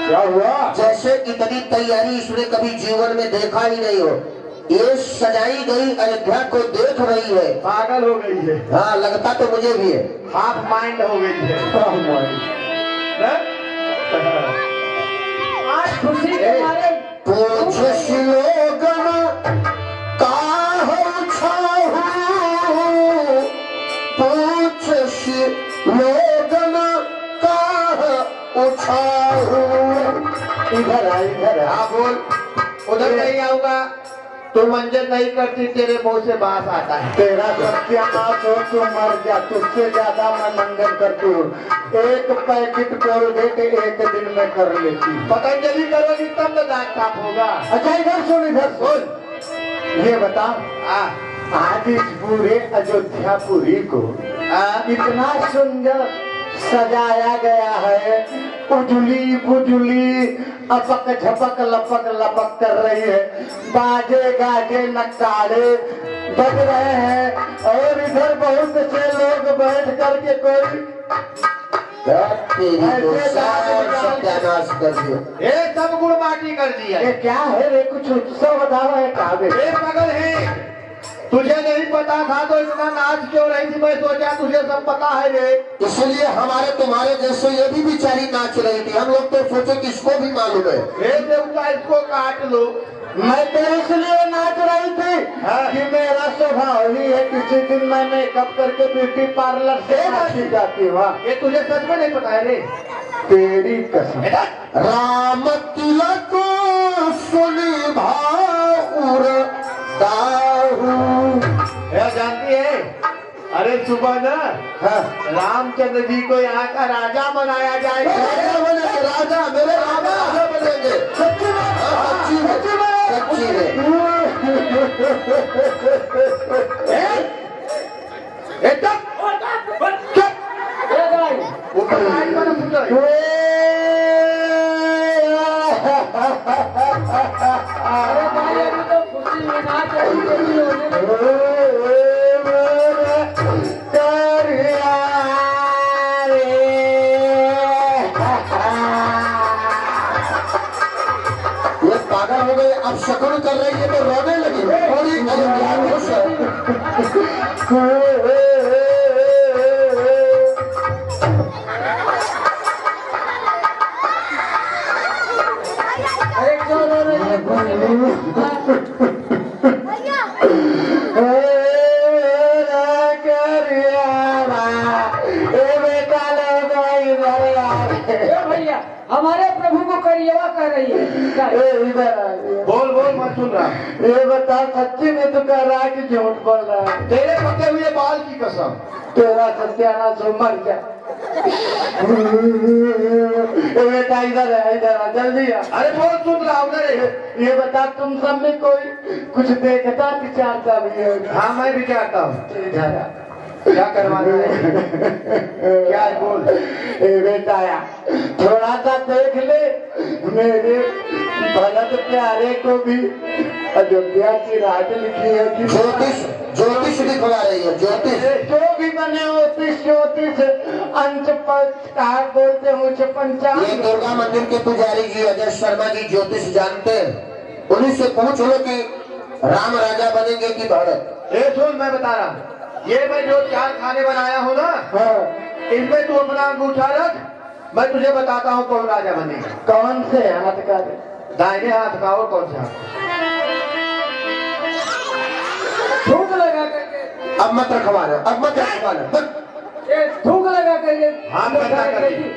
B: क्या हुआ?
A: जैसे इतनी तैयारी इसने कभी जीवन में देखा ही नहीं हो। ये सजाई गई अयोध्या को देख रही है,
B: पागल हो गई है,
A: हाँ लगता तो मुझे भी है।
B: हाफ माइंड हो गई है।
C: आज खुशी के मारे
A: पूछ श्लोकन काहू छाहू, पूछ श्लोकन काह उछाहू।
B: इधर आ, इधर आ।
D: हाँ बोल, उधर नहीं आऊंगा। तू मंजन नहीं करती, तेरे मुंह से बात आता है।
B: तेरा सत्यानाश हो, तू मर जा, तुझसे ज्यादा मैं मंगन करती हूँ। एक पैकेट कोलगेट एक दिन में कर लेती हूँ।
D: पतंजलि करोगी तब तो दांत साफ होगा।
B: अच्छा इधर सुन, इधर सुन, ये बता आज इस पूरे अयोध्यापुरी को इतना सुंदर सजाया गया है, उजली बुजली अपक झपक लपक लपक कर रही है, बाजे गाजे नकारे बज रहे हैं, और इधर बहुत से लोग बैठ करके कोई
A: सत्यानाश कर दिया।
D: ये सब गुड़ माटी कर दिया।
B: ये क्या है रे? कुछ उत्सव बताओ है क्या?
D: ये पागल है, तुझे नहीं पता था तो इतना नाच क्यों रही थी? मैं सोचा तुझे सब पता है रे।
A: इसलिए हमारे तुम्हारे जैसे ये भी बेचारी नाच रही थी, हम लोग तो सोचे कि इसको भी मालूम है।
D: हे देवता, इसको काट लो।
B: मैं तो इसलिए नाच रही थी कि मेरा स्वभाव ही है, किसी दिन मैं मेकअप करके ब्यूटी पार्लर से नाची जाती हूँ।
D: ये तुझे सच में नहीं पता है रे?
B: तेरी कसम।
A: राम तिलक सुनी भाउर दाहू।
D: यह जानती है, अरे सुबह ना रामचंद्र जी को यहाँ का राजा बनाया जाएगा।
A: राजा बनेंगे, राजा मेरे राजा राजा बनेंगे।
B: सच्ची में?
A: सच्ची में, सच्ची में।
C: अरे भाई अभी तो खुशी में नाच रही
A: ये पागल हो गए, अब शकुन कर रही है तो रोने लगी। पूरी अयोध्या खुश है।
C: अरे क्यों रो रही है? हमारे प्रभु को करिएवा कर रही है।
B: इधर आ,
D: बोल बोल, मैं सुन रहा।
B: ये बता सच्ची में तू कह रहा है कि झूठ बोल रहा है?
D: तेरे पके हुए बाल की कसम।
B: तेरा सत्यानाश हो, मर जा। बेटा इधर है, इधर आ, जल्दी आ।
D: अरे बोल, सुन रहा हूँ।
B: ये बता तुम सब में कोई कुछ देखता विचारता भी है?
D: हाँ, मैं भी चाहता हूँ।
B: इधर आ।
D: क्या करवाना है? क्या है, बोल।
B: बेटा थोड़ा सा देख ले, मेरे भरत प्यारे को भी अयोध्या की राज लिखी है कि
A: ज्योतिष ज्योतिष दिखवा रही है, ज्योतिष।
B: जो भी बने ज्योतिष अंश कहा बोलते हैं उसे
A: ये
B: पंचांग।
A: दुर्गा मंदिर के पुजारी जी अजय शर्मा जी ज्योतिष जानते हैं, उन्हीं से पूछ लो कि राम राजा बनेंगे कि भरत।
D: ये सुन, मैं बता रहा हूँ। ये मैं जो 4 खाने बनाया हूँ ना,
B: हाँ।
D: इनमें तू अपना अंगूठा रख, मैं तुझे बताता हूँ कौन राजा बनेगा।
B: कौन से हाथ का?
D: दाहिने हाथ का। और कौन सा?
C: थूक लगा करके,
A: अब मत रखवाना, अब मत रखवाना,
C: थूक लगा करके
D: हाथ कैसा करेगी?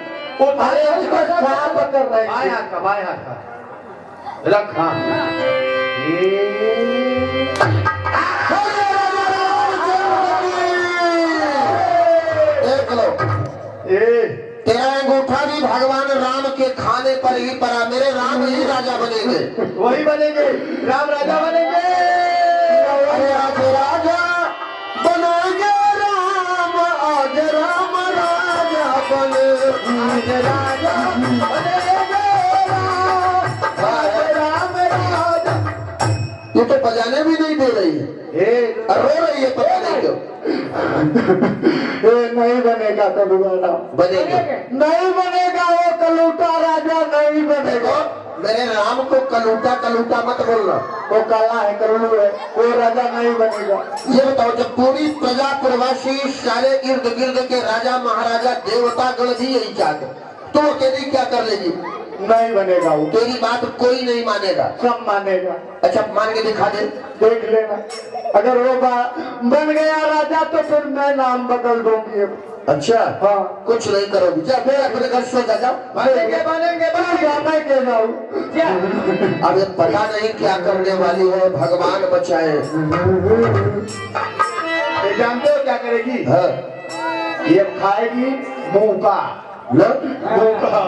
D: वो
B: अरे उसको साफ कर रहे
D: बाएं हाथ का, बाएं हाथ का रख। हाँ,
A: देख लो,
B: ये
A: तेरा अंगूठा भी भगवान राम के खाने पर ही पड़ा। मेरे राम ही राजा बनेंगे।
D: वही बनेंगे, राम राजा बनेंगे।
A: अरे आज राजा बनेंगे राम, आज राम राजा बने,
D: आज राजा बनेंगे राम, आज राम राजा।
A: ये तो बजाने भी नहीं दे रही है, और रो रही है, पता नहीं क्यों।
B: ये नहीं बनेगा कलूटा,
A: बनेंगे।
B: नहीं बनेगा वो कलूटा राजा, नहीं बनेगा।
A: देखो, मेरे राम को कलूटा कलूटा मत बोलना,
B: वो काला है, कल्लू है, वो राजा नहीं बनेगा।
A: ये बताओ, जब पूरी प्रजा प्रवासी सारे इर्द गिर्द के राजा महाराजा देवता गण भी यही चाहते, तो अकेली क्या कर लेगी?
B: नहीं बनेगा वो,
A: तेरी बात कोई नहीं मानेगा।
B: सब मानेगा।
A: अच्छा, मान के दिखा दे।
B: देख लेना, अगर वो बन गया राजा तो फिर मैं नाम बदल दूंगी।
A: अच्छा,
B: हाँ।
A: कुछ नहीं करोगी। जा फिर अपने घर सो जा, जाओ।
D: बनेंगे बनेंगे बनेंगे।
B: मैं कह रहा हूँ
A: अब ये पता नहीं क्या करने वाली है, भगवान बचाए।
D: ये जानते हो क्या करेगी?
A: हाँ,
D: ये खाएगी मुंह का,
A: न?
D: मुंह का
A: हाँ।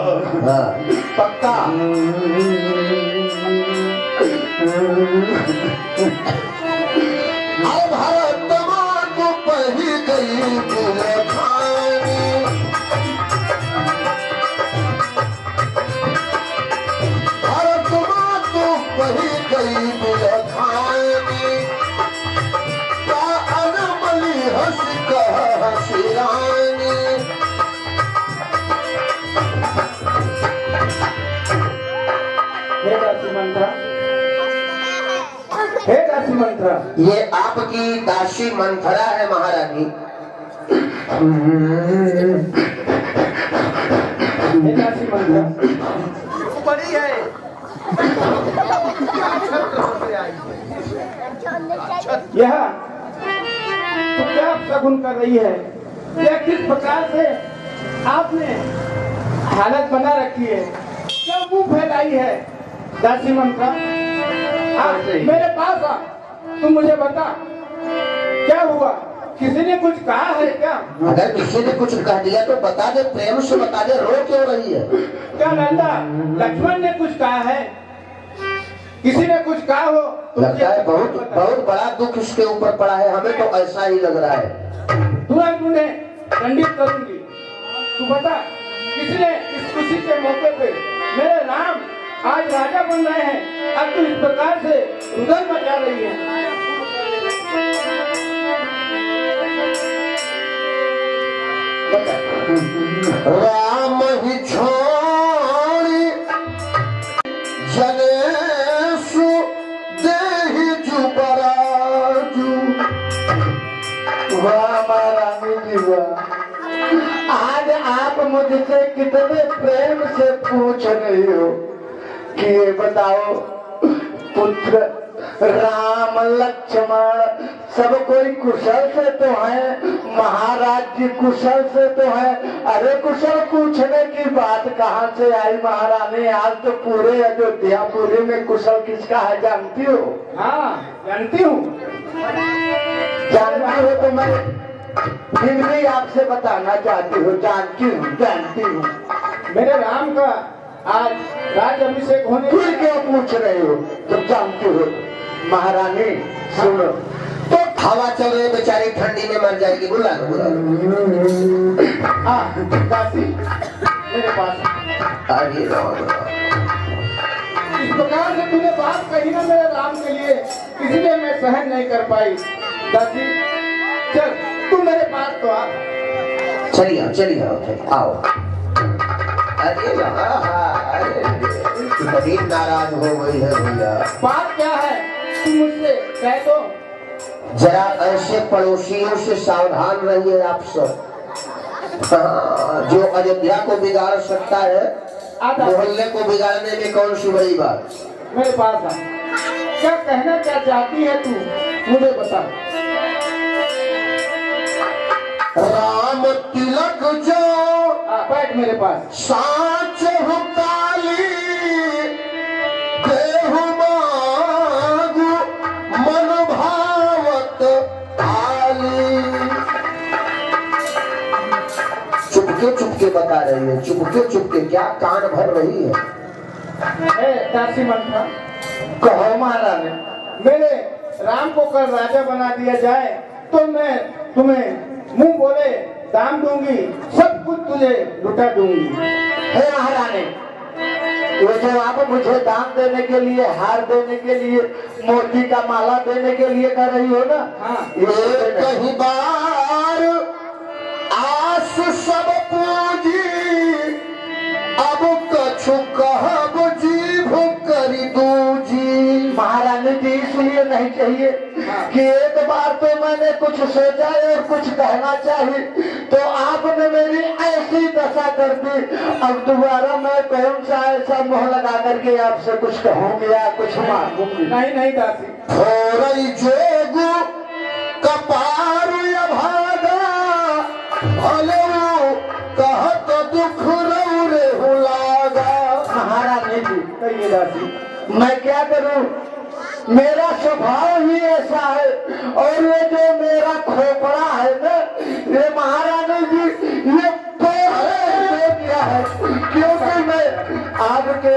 D: पक्का।
A: अब भारत माँ को पही गई बुलखानी, भारत माँ को पही गई बुलखानी, का अनमली हंस कहा हंसिरानी।
C: हे दासी मंत्रा, हे दासी मंत्रा,
A: ये आपकी दासी मंथरा है महारानी।
C: हे दासी मंत्रा,
D: बड़ी है।
C: यह तो क्या शगुन कर रही है? यह किस प्रकार से आपने हालत बना रखी है? क्या मुंह फैलाई है? दासी मंत्रा, मेरे पास आ, तुम मुझे बता क्या हुआ? किसी ने कुछ कहा है क्या?
A: अगर किसी ने कुछ कह दिया तो बता दे, प्रेम से बता दे, रो क्यों रही है?
C: क्या नंदा लक्ष्मण ने कुछ कहा है? किसी ने कुछ कहा हो तो
A: लगता है बहुत बहुत बड़ा दुख इसके ऊपर पड़ा है, हमें तो ऐसा ही लग रहा है।
C: तुरंत उन्हें दंडित करूंगी। तू बता, किसने इस खुशी के मौके पे मेरे राम आज राजा बन रहे हैं, अब तू इस प्रकार से रुदन मचा रही है?
A: राम ही छोड़ी जनेसु देहि जुबराजू।
B: वाह महारानी जी वाह, आज आप मुझसे कितने प्रेम से पूछ रही हो कि ये बताओ पुत्र राम लक्ष्मण सब कोई कुशल से तो है, महाराज जी कुशल से तो है। अरे कुशल पूछने की बात कहाँ से आई महारानी? आज तो पूरे अयोध्यापुरी में कुशल किसका है जानती हो?
C: हाँ जानती हूँ।
B: जानती हो तो मैं फिर भी आपसे बताना चाहती हूँ। जानती हूँ
C: मेरे राम का आज राज अभिषेक होने
B: फिर क्यों पूछ रहे हो जब जानती हो? महारानी सुनो
A: तो हवा चल रही बेचारी ठंडी में मर जाएगी, बुला लो।
C: दासी मेरे पास
A: आइए
C: इस प्रकार से तूने बात कही ना मेरे राम के लिए, इसलिए मैं सहन नहीं कर पाई। दासी चल तू मेरे पास तो आ।
A: चलिए आओ। अरे बड़ी नाराज हो गई है भैया।
C: बात क्या है तू मुझसे कह दो।
A: जरा ऐसे पड़ोसियों से सावधान रहिए आप सब। जो अयोध्या को बिगाड़ सकता है, मोहल्ले को बिगाड़ने में कौन सी बड़ी बात।
C: मेरे पास आ, क्या कहना क्या चाहती है तू मुझे बता।
A: राम तिलक जो
C: बैठ मेरे पास।
A: साच हो काली देहु मागु मन भावत आली। चुपके बता रही है, चुपके क्या कान भर रही है।
C: दासी मंत्रा
B: कहो महारानी।
C: मेरे राम को कल राजा बना दिया जाए तो मैं तुम्हें मुंह बोले दाम दूंगी, सब कुछ तुझे लुटा दूंगी।
B: हे महारानी, वो जो आप मुझे दाम देने के लिए, हार देने के लिए, मोती का माला देने के लिए कर रही हो ना,
C: हाँ।
B: ये
A: कहीं बार आस सब पूजी अब कछु कहब जीभ करी दूजी।
B: महारानी जी इसलिए नहीं चाहिए कि एक बार तो मैंने कुछ सोचा और कुछ कहना चाहिए तो आपने मेरी ऐसी दशा कर दी। अब दोबारा मैं कौन सा ऐसा मुंह लगा करके आपसे कुछ कहूँगी या कुछ मांगूंगी?
C: नहीं दासी।
A: थोरई जोगु कपार भागा भले कहत दुख रे हुलागा।
B: महारानी जी
C: कहिए दासी।
B: मैं क्या करूं? मेरा स्वभाव ही ऐसा है और ये जो मेरा खोपड़ा है ना, ये महारानी जी ये क्या है? क्योंकि मैं आपके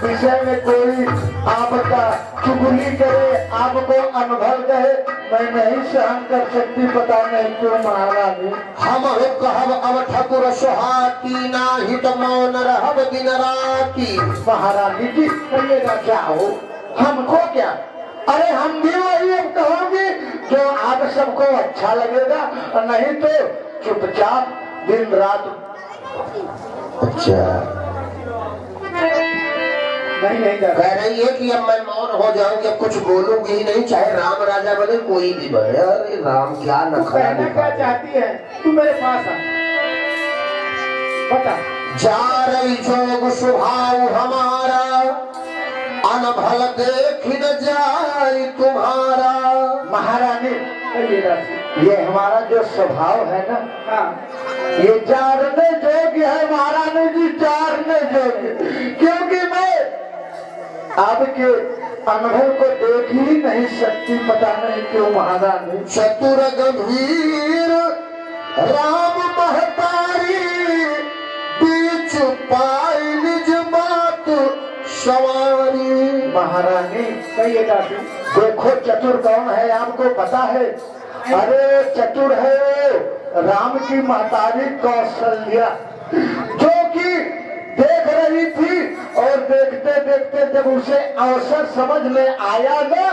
B: विषय में कोई आपका चुगली करे, आपको अनुभव कहे, मैं नहीं सहन कर सकती। पता नहीं क्यों महारानी।
A: हम कहब अब ठकुर सुहाती नाही तो मौन रहब दिन राती।
B: महारानी जी कहिएगा क्या हो? हमको क्या? अरे हम भी वही अब कहोगे जो आप सबको अच्छा लगेगा, और नहीं तो चुपचाप दिन रात।
A: अच्छा
C: नहीं दासी।
A: कह रही है कि अब मैं मौन हो जाऊंगी, अब कुछ बोलूंगी ही नहीं, चाहे राम राजा बने कोई भी बने। अरे राम क्या
C: तू
A: नखरा
C: कहना क्या
A: दिखा।
C: चाहती है तू मेरे पास आ बता।
A: जा रही जोग स्वभाव हमारा अनभल देख न जाए तुम्हारा।
B: महारानी
C: कहिए दासी।
B: ये हमारा जो स्वभाव है ना,
C: हाँ
B: ये जानने योग्य है महारानी जी, जानने योग्य। क्योंकि मैं आपके अनुभव को देख ही नहीं सकती, पता नहीं क्यों महारानी।
A: चतुर गंभीर राम महतारी बीच पाई निज बात सवारी।
B: महारानी
C: कहिए दासी।
B: देखो चतुर कौन है आपको पता है? अरे चतुर है राम की महतारी कौशल्या, जो कि देख रही थी और देखते देखते जब उसे अवसर समझ में आया ना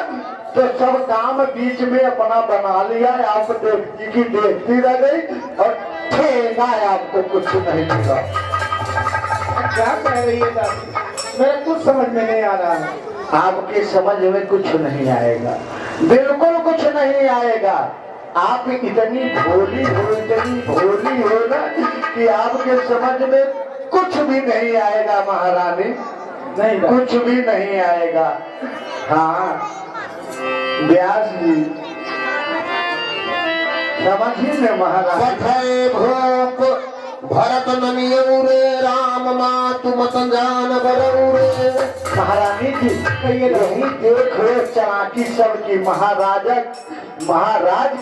B: तो सब काम बीच में अपना बना लिया। आप देखती की देखती रह गई और ठेना आपको कुछ नहीं मिला।
C: क्या कह रही है दासी? मेरा कुछ समझ में नहीं आ रहा है।
B: आपकी समझ में कुछ नहीं आएगा, बिल्कुल कुछ नहीं आएगा। आप इतनी भोली हो ना कि आपके समझ में कुछ भी नहीं आएगा महारानी,
C: नहीं
B: कुछ भी नहीं आएगा। हाँ व्यास जी समझिए महाराज।
A: कथय भूप भरत ननियौरे राम मातु मत जान बरौरे।
B: महारानी जी यही देख लो चालाकी सबकी, महाराज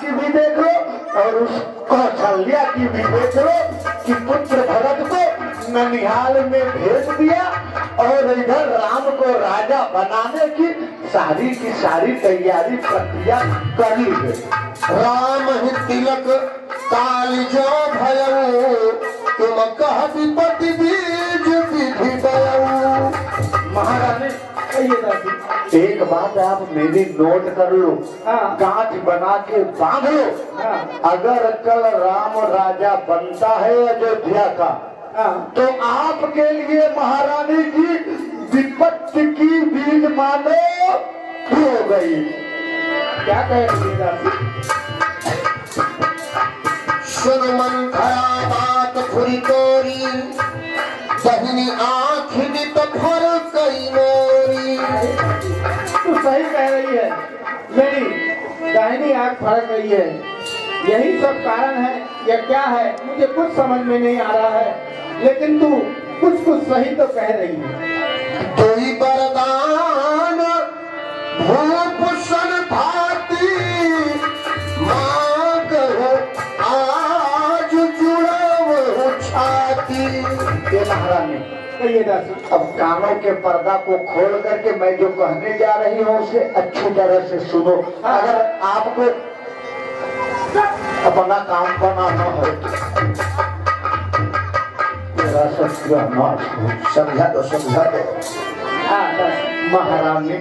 B: की भी देख लो और उस कौशल्या की भी देख लो कि पुत्र भरत को ननिहाल में भेज दिया और इधर राम को राजा बनाने की सारी तैयारी प्रक्रिया कर ली गई।
A: राम ही तिलक कालिजो भयऊ तुम कह विपति बीज विधि बयऊ।
B: महारानी एक बात आप मेरी नोट कर लो, गांठ बना के बांध लो। अगर कल राम राजा बनता है अयोध्या का तो आपके लिए महारानी जी विपत्ति की बीज मानो हो गई। क्या कहेंगे?
A: सुन मंथरा बात फुरी तोरी दहिनी आँख नित भर कई मोरी।
C: तू सही कह रही है, मेरी दाहिनी आंख फड़क रही है। यही सब कारण है या क्या है मुझे कुछ समझ में नहीं आ रहा है, लेकिन तू कुछ सही तो कह रही है।
A: तोई वरदान भूप सन भाती मांग आज जुड़व छाती।
B: ये महारानी
C: कहिए दासी।
B: अब कानों के पर्दा को खोल करके मैं जो कहने जा रही हूँ उसे अच्छी तरह से सुनो। अगर आपको अपना काम बनाना है मेरा सत्यानाश हो।
A: समझा दो समझा दो।
B: महारानी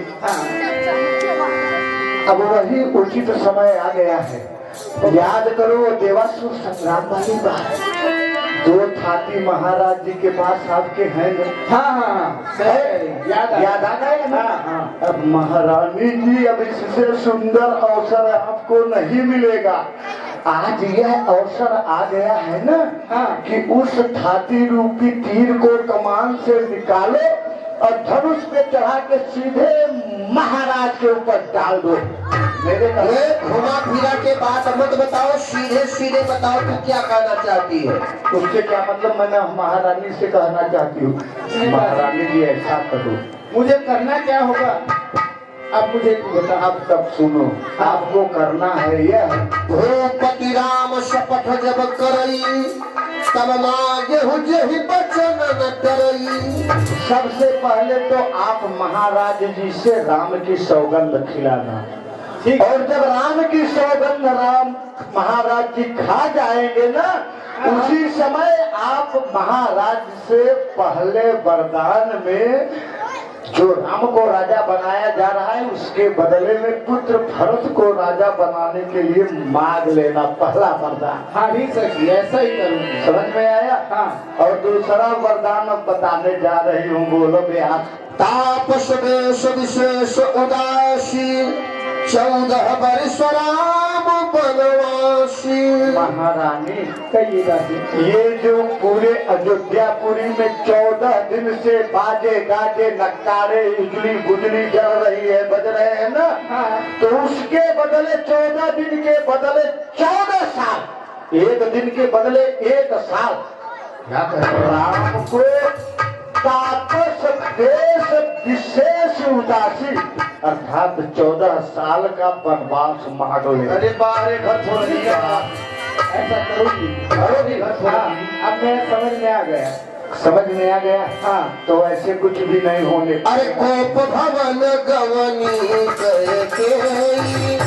B: अब वही उचित समय आ गया है। याद करो वो देवासुर संग्राम वाली बात, दो थाती महाराज जी के पास आपके हैं। याद आ गया ना? अब महारानी जी अब इससे सुंदर अवसर आपको नहीं मिलेगा। आज यह अवसर आ गया है ना कि उस थाती रूपी तीर को कमान से निकालो और धनुष पे चढ़ा के सीधे महाराज के ऊपर डाल दो। मेरे
A: घुमा फिरा के बात मत बताओ, सीधे सीधे बताओ कि क्या कहना चाहती है।
B: उससे क्या मतलब? मैंने महारानी से कहना चाहती हूँ महारानी जी ऐसा करो।
C: मुझे करना क्या होगा अब मुझे तू बता।
B: अब तब सुनो, आपको करना है यह
A: भूपति राम शपथ जब करई तब मांगे हुजहि बचन न डरई।
B: सबसे पहले तो आप महाराज जी से राम की सौगंध खिलाना, और जब राम की सौगंध राम महाराज जी खा जाएंगे ना उसी समय आप महाराज से पहले वरदान में जो राम को राजा बनाया जा रहा है उसके बदले में पुत्र भरत को राजा बनाने के लिए मांग लेना, पहला वरदान।
C: हाँ ठीक सखी, ऐसा ही करूँगी।
B: समझ में आया?
C: हाँ।
B: और दूसरा वरदान अब बताने जा रही हूँ, बोलो ब्यास।
A: तापस देश विशेष उदासी 14 वर्ष राम वनवासी।
B: महारानी
C: कहिए दासी।
B: ये जो पूरे अयोध्यापुरी में 14 दिन से बाजे गाजे नक्कारे उजली बुजली जल रही है, बज रहे हैं ना? तो उसके बदले 14 दिन के बदले 14 साल, एक दिन के बदले 1 साल राम को तापस देश विशेष उदासी अर्थात 14 साल का वनवास मांग ले।
D: अरे बारे घर छोड़ दिया।
C: ऐसा करूँगी।
B: करोगी घर छोड़ोगी?
C: अब मैं समझ में आ गया।
B: समझ में आ गया?
C: हाँ।
B: तो ऐसे कुछ भी नहीं होने।
A: अरे कोप भवन गवनी गए केई,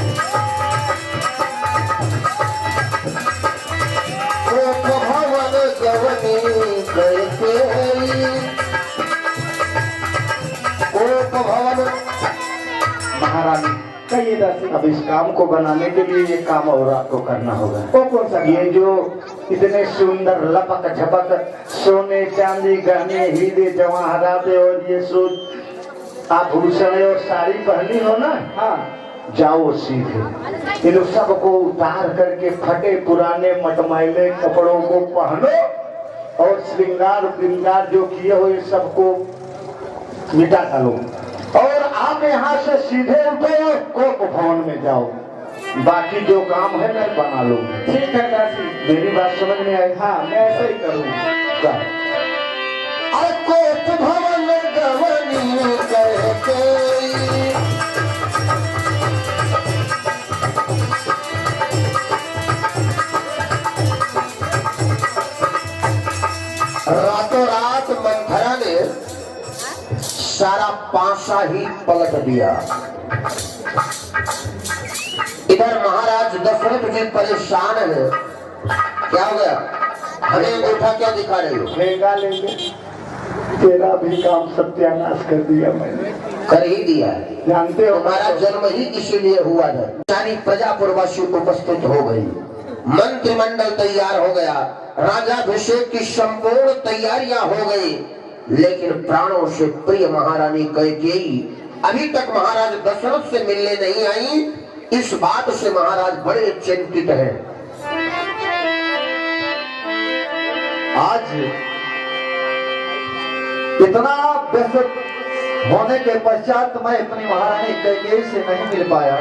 A: कोप भवन गवनी गए केई, कोप भवन।
B: महारानी
C: कहिए दासी।
B: अब इस काम को बनाने के लिए ये काम और आपको करना होगा।
C: वो कौन सा?
B: ये जो इतने सुंदर लपक झपक सोने चांदी गहने हीरे जवाहरात और ये सो आभूषण और साड़ी पहनी हो ना,
C: हाँ।
B: जाओ सीधे इन सबको उतार करके फटे पुराने मटमैले कपड़ों को पहनो और श्रृंगार विंगार जो किए हो ये सबको मिटा डालो। और आप यहाँ से सीधे उठे और कोप भवन में जाओ, बाकी जो काम है मैं बना लूंगा।
C: ठीक है दासी,
B: मेरी बात समझ में आई?
C: हाँ मैं ऐसा ही करूँगा।
A: कोप भवन गवनी कहते रातों रात मंथरा ने सारा पासा ही पलट दिया। इधर महाराज दशरथ जी परेशान है। क्या हो गया? हमें अंगूठा क्या दिखा रही हो?
B: लेगा लेंगे, तेरा भी काम सत्यानाश कर दिया मैंने।
A: कर ही दिया है।
B: जानते हो
A: तुम्हारा जन्म ही इसीलिए हुआ था। सारी प्रजा पूर्वासी उपस्थित हो गई, मंत्रिमंडल तैयार हो गया, राजाभिषेक की संपूर्ण तैयारियां हो गई, लेकिन प्राणों से प्रिय महारानी कैकेयी अभी तक महाराज दशरथ से मिलने नहीं आई। इस बात से महाराज बड़े चिंतित हैं।
B: आज इतना व्यस्त होने के पश्चात मैं अपनी महारानी कैकेयी से नहीं मिल पाया।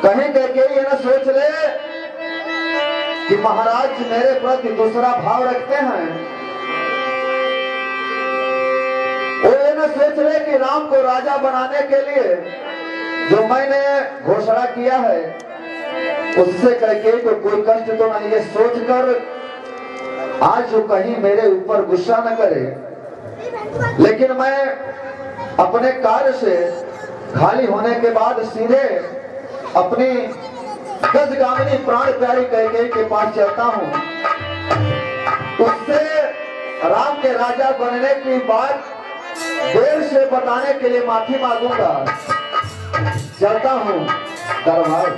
B: कहीं कैकेयी ये न सोच ले कि महाराज मेरे प्रति दूसरा भाव रखते हैं। वो ये न सोच ले कि राम को राजा बनाने के लिए जो मैंने घोषणा किया है उससे कैकेयी को कोई कष्ट तो नहीं, ये सोचकर आज जो कहीं मेरे ऊपर गुस्सा न करे। लेकिन मैं अपने कार्य से खाली होने के बाद सीधे अपनी गजगामिनी प्राण प्यारी कैकेयी के पास चलता हूँ। उससे राम के राजा बनने की बात देर से बताने के लिए माफी मांगूंगा। चलता हूँ दरबार।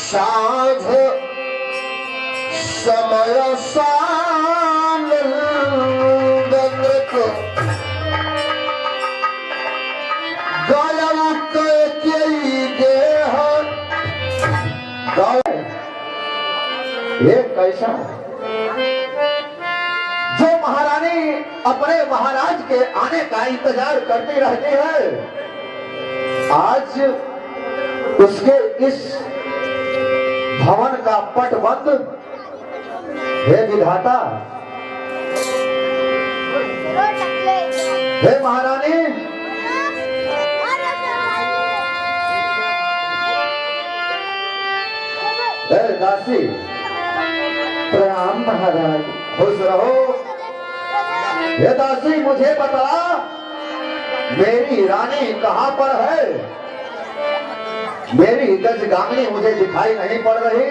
A: साध समय सानंद को गया कैकेयी देह
B: ये कैसा जो महारानी अपने महाराज के आने का इंतजार करती रहती है, आज उसके इस भवन का पट बंद। हे विधाता, हे महारानी, हे दासी, प्रणाम महाराज। खुश रहो। हे दासी, मुझे बता मेरी रानी कहाँ पर है? मेरी गजगामिनी मुझे दिखाई नहीं पड़ रही।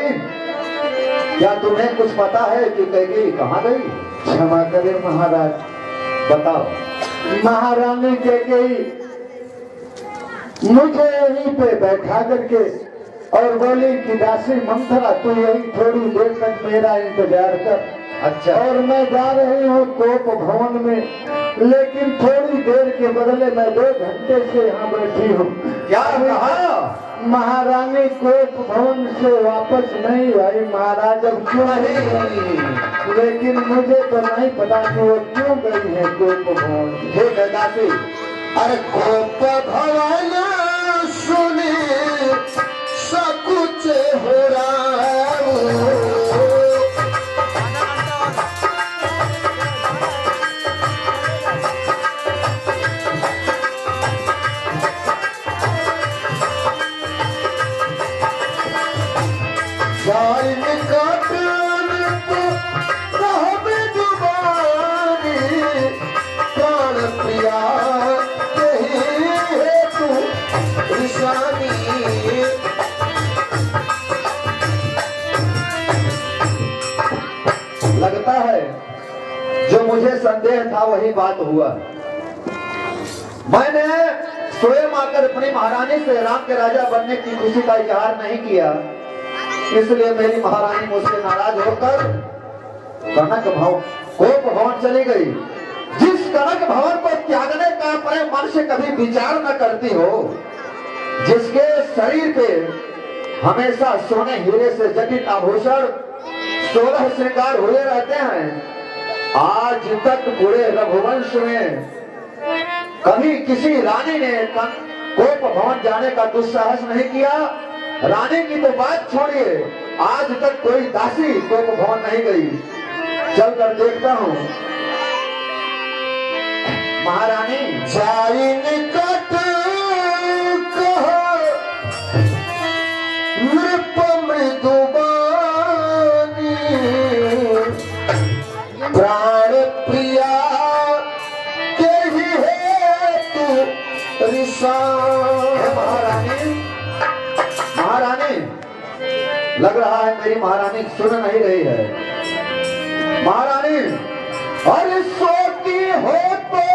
B: क्या तुम्हें कुछ पता है कि कैकेयी कहाँ गई? क्षमा करें महाराज, बताओ। महारानी कैकेयी मुझे यहीं पे बैठा करके और बोली कि दासी मंथरा तू यही थोड़ी देर तक मेरा इंतजार कर। अच्छा। और मैं जा रही हूँ कोप भवन में, लेकिन थोड़ी देर के बदले मैं 2 घंटे से यहाँ बैठी हूँ। क्या कहा? महारानी कोप भवन से वापस नहीं आई महाराज। अब क्यों नहीं? लेकिन मुझे तो नहीं पता कि वो क्यों गई है कोप भवन। ठीक है दासी।
A: अरे कोप भवन सुनी सकुच हो रहा है।
B: लगता है जो मुझे संदेह था वही बात हुआ। मैंने स्वयं आकर अपनी महारानी से राम के राजा बनने की खुशी का इजहार नहीं किया, इसलिए मेरी महारानी मुझसे नाराज होकर कनक कोप भवन चली गई। जिस कनक भवन को त्यागने का अपने मन से कभी विचार न करती हो, जिसके शरीर पे हमेशा सोने हीरे से जटित आभूषण 16 श्रृंगार हुए रहते हैं, आज तक पूरे रघुवंश में कभी किसी रानी ने कोप भवन जाने का दुस्साहस नहीं किया। रानी की तो बात छोड़िए, आज तक कोई दासी कोप भवन नहीं गई। चलकर देखता हूँ। महारानी
A: जाई निकट कहो नृप मृदुबानी, प्राण प्रिया के ही है तू रिसान।
B: महारानी, महारानी, लग रहा है मेरी महारानी सुन नहीं रही है। महारानी, अरे सोती हो तो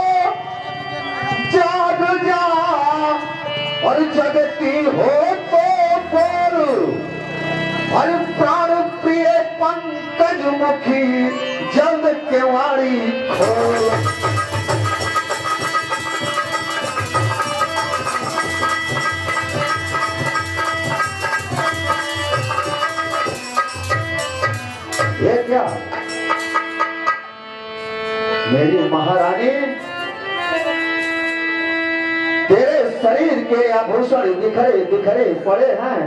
B: जाग जा, और जगती हो तो बोल। अरे प्राण प्रिय पंकज मुखी जल्द केवाड़ी खोल। ये क्या मेरी महारानी, तेरे शरीर के आभूषण बिखरे बिखरे पड़े हैं।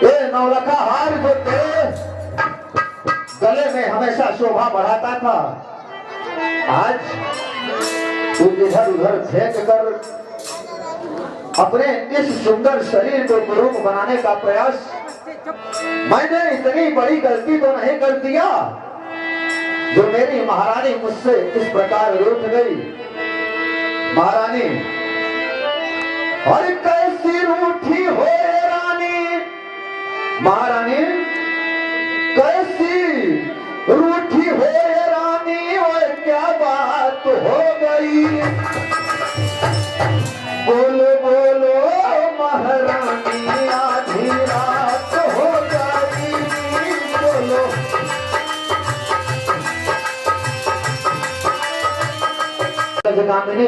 B: ये नौलखा हार जो तेरे गले में हमेशा शोभा बढ़ाता था, आज तू इधर उधर फेंक कर अपने इस सुंदर शरीर को कुरूप बनाने का प्रयास। मैंने इतनी बड़ी गलती तो नहीं कर दिया जो मेरी महारानी मुझसे इस प्रकार रूठ गई। महारानी, और कैसी रूठी हो रानी, महारानी कैसी रूठी हो रानी, और क्या बात हो गई। बोलो बोलो महारानी, आधी रात हो गई। बोलो कामिनी,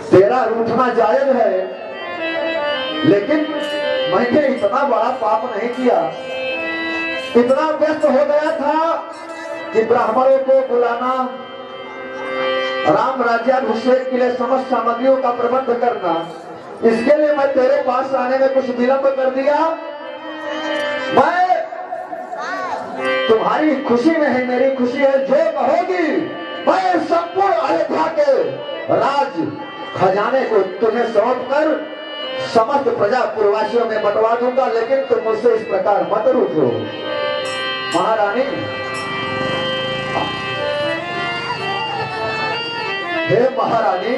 B: तेरा रूठना जायज है, लेकिन मैंने इतना बड़ा पाप नहीं किया। इतना व्यस्त हो गया था कि ब्राह्मणों को बुलाना, राम राज्याभिषेक के लिए समस्त सामग्रियों का प्रबंध करना, इसके लिए मैं तेरे पास आने में कुछ विलंब कर दिया। मैं तुम्हारी खुशी में है, मेरी खुशी है। जो कहोगी मैं संपूर्ण अयोध्या के राज खजाने को तुम्हें सौंप कर समस्त प्रजा पूर्ववासियों में बंटवा दूंगा, लेकिन तुम मुझसे इस प्रकार मत रूठो। महारानी, हे महारानी,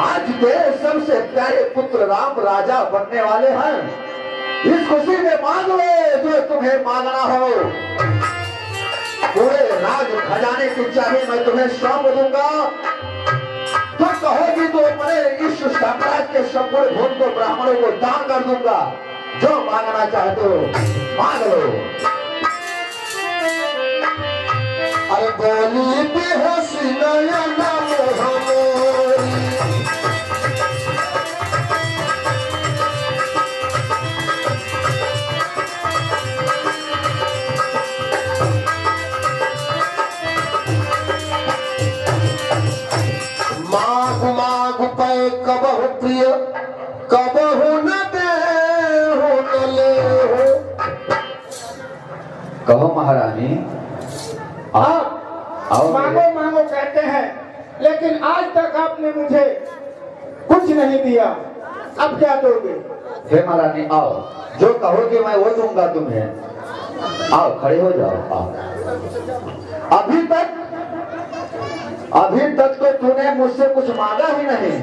B: आज तेरे सबसे प्यारे पुत्र राम राजा बनने वाले हैं। इस खुशी में मांग लो जो तुम्हें मांगना हो। पूरे राज खजाने की चाबी मैं तुम्हें सौंप दूंगा। तुम कहोगी तो अपने इस साम्राज्य के संपूर्ण भूमि को ब्राह्मणों को दान कर दूंगा। जो मांगना चाहते हो मांग लो।
A: अरे बोली बेहोश नयन मोहमोरी, माघ माघ पै कबहु प्रिय कबहु न देहु न लेहु।
B: कहो महारानी,
C: आप मांगो मांगो कहते हैं, लेकिन आज तक आपने मुझे कुछ नहीं दिया। अब क्या दोगे?
B: हे महारानी, आओ, जो कहोगे मैं वो दूंगा तुम्हें। आओ, खड़े हो जाओ। आओ। अभी तक तो तूने मुझसे कुछ मांगा ही नहीं।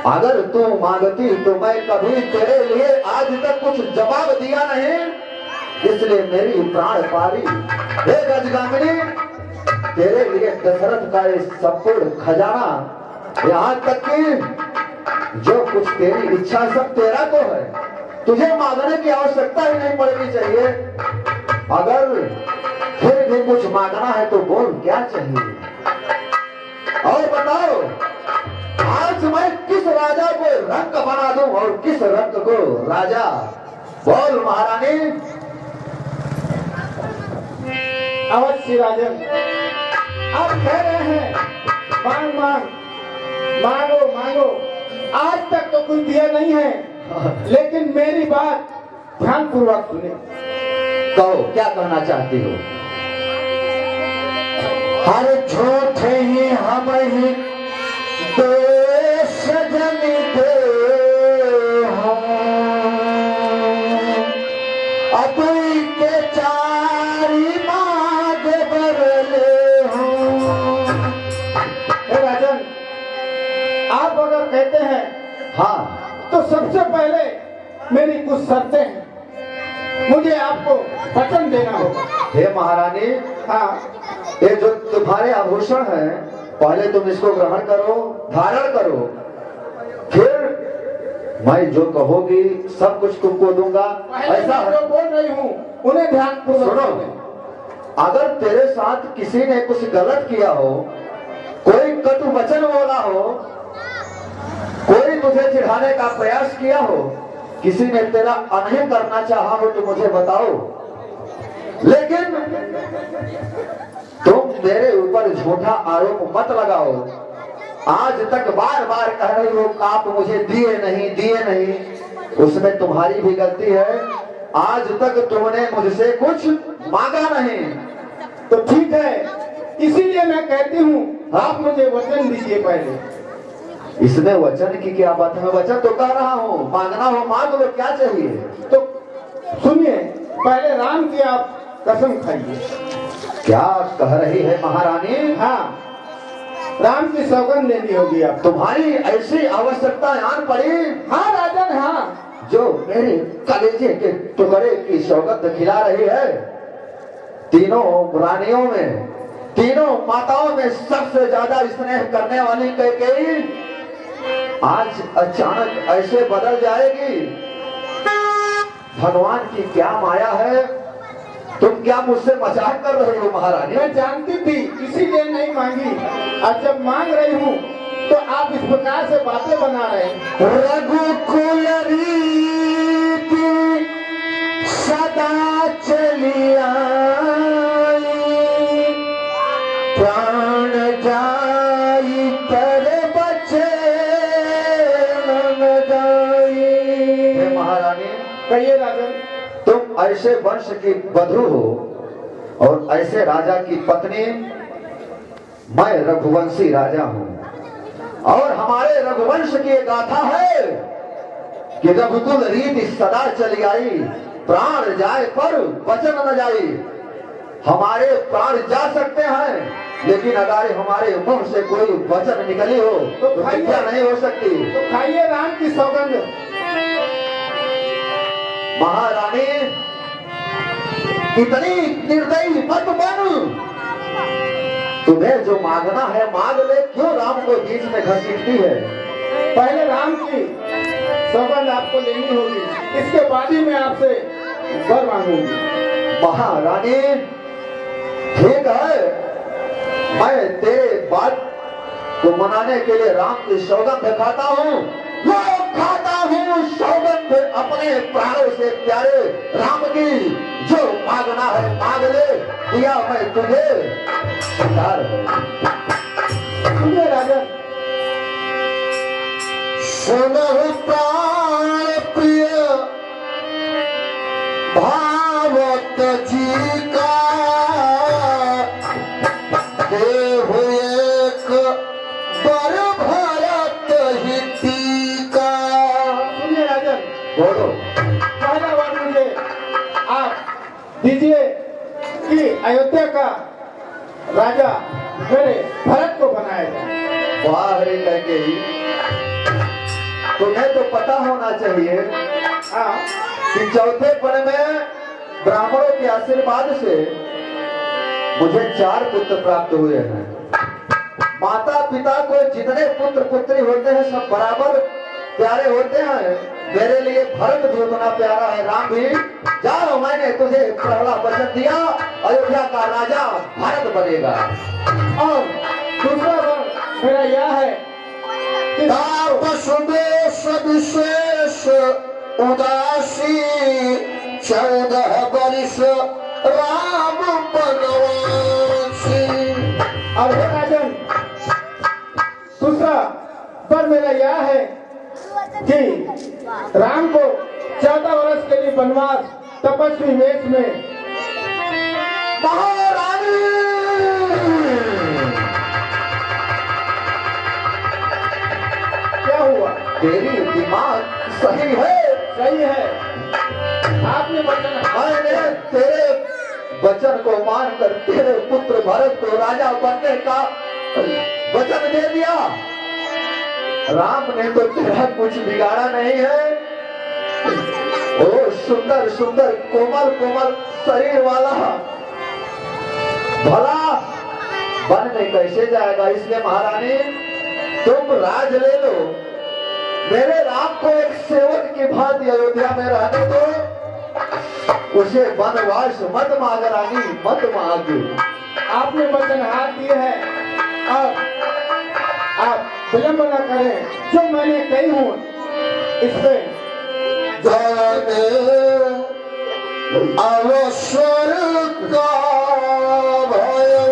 B: अगर तू मांगती तो मैं कभी तेरे लिए आज तक कुछ जवाब दिया नहीं। इसलिए मेरी प्राण पारी, हे गजगामिनी, तेरे लिए दशरथ का ये संपूर्ण खजाना, यहाँ तक कि जो कुछ तेरी इच्छा सब तेरा तो है। तुझे मांगने की आवश्यकता ही नहीं पड़नी चाहिए। अगर फिर भी कुछ मांगना है तो बोल, क्या चाहिए और बताओ। आज मैं किस राजा को रंग बना दूं और किस रंग को राजा? बोल महारानी।
C: अवश्य राजन, आप कह रहे हैं मांग मांग, मांगो मांगो, आज तक तो कुछ दिया नहीं है, लेकिन मेरी बात ध्यान पूर्वक सुने।
B: कहो क्या कहना चाहती हो? हर झूठे ही हम ही दो सजन दे अतुई के चारी माग बरले हूँ।
C: हे राजन, आप अगर कहते हैं
B: हाँ
C: तो सबसे पहले मेरी कुछ शर्तें हैं, मुझे आपको वचन देना होगा।
B: हे महारानी,
C: हाँ,
B: ये जो तुम्हारे आभूषण हैं, पहले तुम इसको ग्रहण करो, धारण करो, फिर मैं जो कहोगी सब कुछ तुमको दूंगा। ऐसा
C: मैं जो बोल रही हूँ उन्हें ध्यान पूर्वक
B: सुनो,
C: सुने।
B: अगर तेरे साथ किसी ने कुछ गलत किया हो, कोई कटु वचन बोला हो, कोई तुझे चिढ़ाने का प्रयास किया हो, किसी ने तेरा अनहित करना चाहा हो तो मुझे बताओ, लेकिन तुम मेरे ऊपर झूठा आरोप मत लगाओ। आज तक बार बार कह रही हो कि आप मुझे दिए नहीं, उसमें तुम्हारी भी गलती है। आज तक तुमने मुझसे कुछ मांगा नहीं।
C: तो ठीक है, इसीलिए मैं कहती हूँ आप मुझे वचन दीजिए पहले।
B: इसमें वचन की क्या बात है? वचन तो कह रहा हूँ, मांगना हो मांग लो, क्या चाहिए?
C: तो सुनिए, पहले राम की आप कसम खाइए।
B: क्या कह रही है महारानी?
C: हाँ, राम की सौगंध लेनी होगी आप।
B: तुम्हारी ऐसी आवश्यकता आन पड़ी?
C: हाँ राजन, हाँ,
B: जो मेरे कलेजे के टुकड़े की सौगंध खिला रही है। तीनों रानियों में, तीनों माताओं में सबसे ज्यादा स्नेह करने वाली कैकेयी आज अचानक ऐसे बदल जाएगी। भगवान की क्या माया है? तुम क्या मुझसे मजाक कर रही हो महारानी?
C: मैं जानती थी, इसीलिए नहीं मांगी। और जब मांग रही हूँ तो आप इस प्रकार से बातें बना रहे हैं।
B: रघुकुल रीति सदा चली आई, प्राण जाई कर बचे न जाई। हे महारानी,
C: कहिए राजन।
B: तुम ऐसे वंश की बधू हो और ऐसे राजा की पत्नी। मैं रघुवंशी राजा हूँ और हमारे रघुवंश की एक गाथा है कि रघुकुल रीति सदा चली आई, प्राण जाए पर वचन न जाई। हमारे प्राण जा सकते हैं, लेकिन अगर हमारे मुंह से कोई वचन निकली हो तो हत्या नहीं हो सकती।
C: तो खाइए राम की सौगंध।
B: महारानी, इतनी निर्दयी मत बन। तुम्हें जो मांगना है मांग ले, क्यों राम को बीच में घसीटती है?
C: पहले राम की सौगंध आपको लेनी होगी, इसके बाद ही मैं आपसे वर मांगूंगी।
B: महारानी, ठीक है, मैं तेरे बात को मनाने के लिए राम की सौगंध खाता हूँ। वो खाता हूँ सौगंध अपने प्राणों से प्यारे राम की। जो मांगना है मांग ले, दिया मैं तुझे स्वीकार है।
C: सुनिए राजन।
B: सुनहु प्राण प्रिय भावत जी का, देहु एक बर भरत हिती का।
C: सुनिए राजन,
B: बोलो।
C: पहला वर मुझे आप दीजिए कि अयोध्या का राजा मेरे भरत को बनाया जाए।
B: वाह रे कैकेयी, तुम्हें तो पता होना चाहिए
C: हाँ,
B: कि चौथे पन में ब्राह्मणों के आशीर्वाद से मुझे 4 पुत्र प्राप्त हुए हैं। माता पिता को जितने पुत्र पुत्री होते हैं सब बराबर प्यारे होते हैं। मेरे लिए भरत भी उतना प्यारा है, राम भी। जाओ, मैंने तुझे पहला वचन दिया, अयोध्या का राजा भरत बनेगा।
C: और दूसरा वर मेरा यह है कि
A: तापस वेश विशेष उदासी 14 वर्ष राम बनवासी।
C: और हे राजन, दूसरा पर मेरा यह है कि राम को 14 वर्ष के लिए वनवास तपस्वी वेश में।
A: महारानी
C: क्या हुआ?
B: तेरी दिमाग सही है।
C: सही है, आपने वचन
B: मैंने तेरे वचन को मानकर तेरे पुत्र भरत को राजा बनने का वचन दे दिया। राम ने तो तेरा कुछ बिगाड़ा नहीं है। ओ सुंदर सुंदर कोमल कोमल शरीर वाला भला वन में कैसे जाएगा? इसलिए महारानी तुम राज ले लो, मेरे राम को एक सेवक की भांति अयोध्या में रहने दो, उसे वनवास मत मांग रानी, मत मांग।
C: आपने वचन हाथ दिए है और आप विलंब न करें, जो मैंने कही हूँ इसमें
A: अवसर का भयो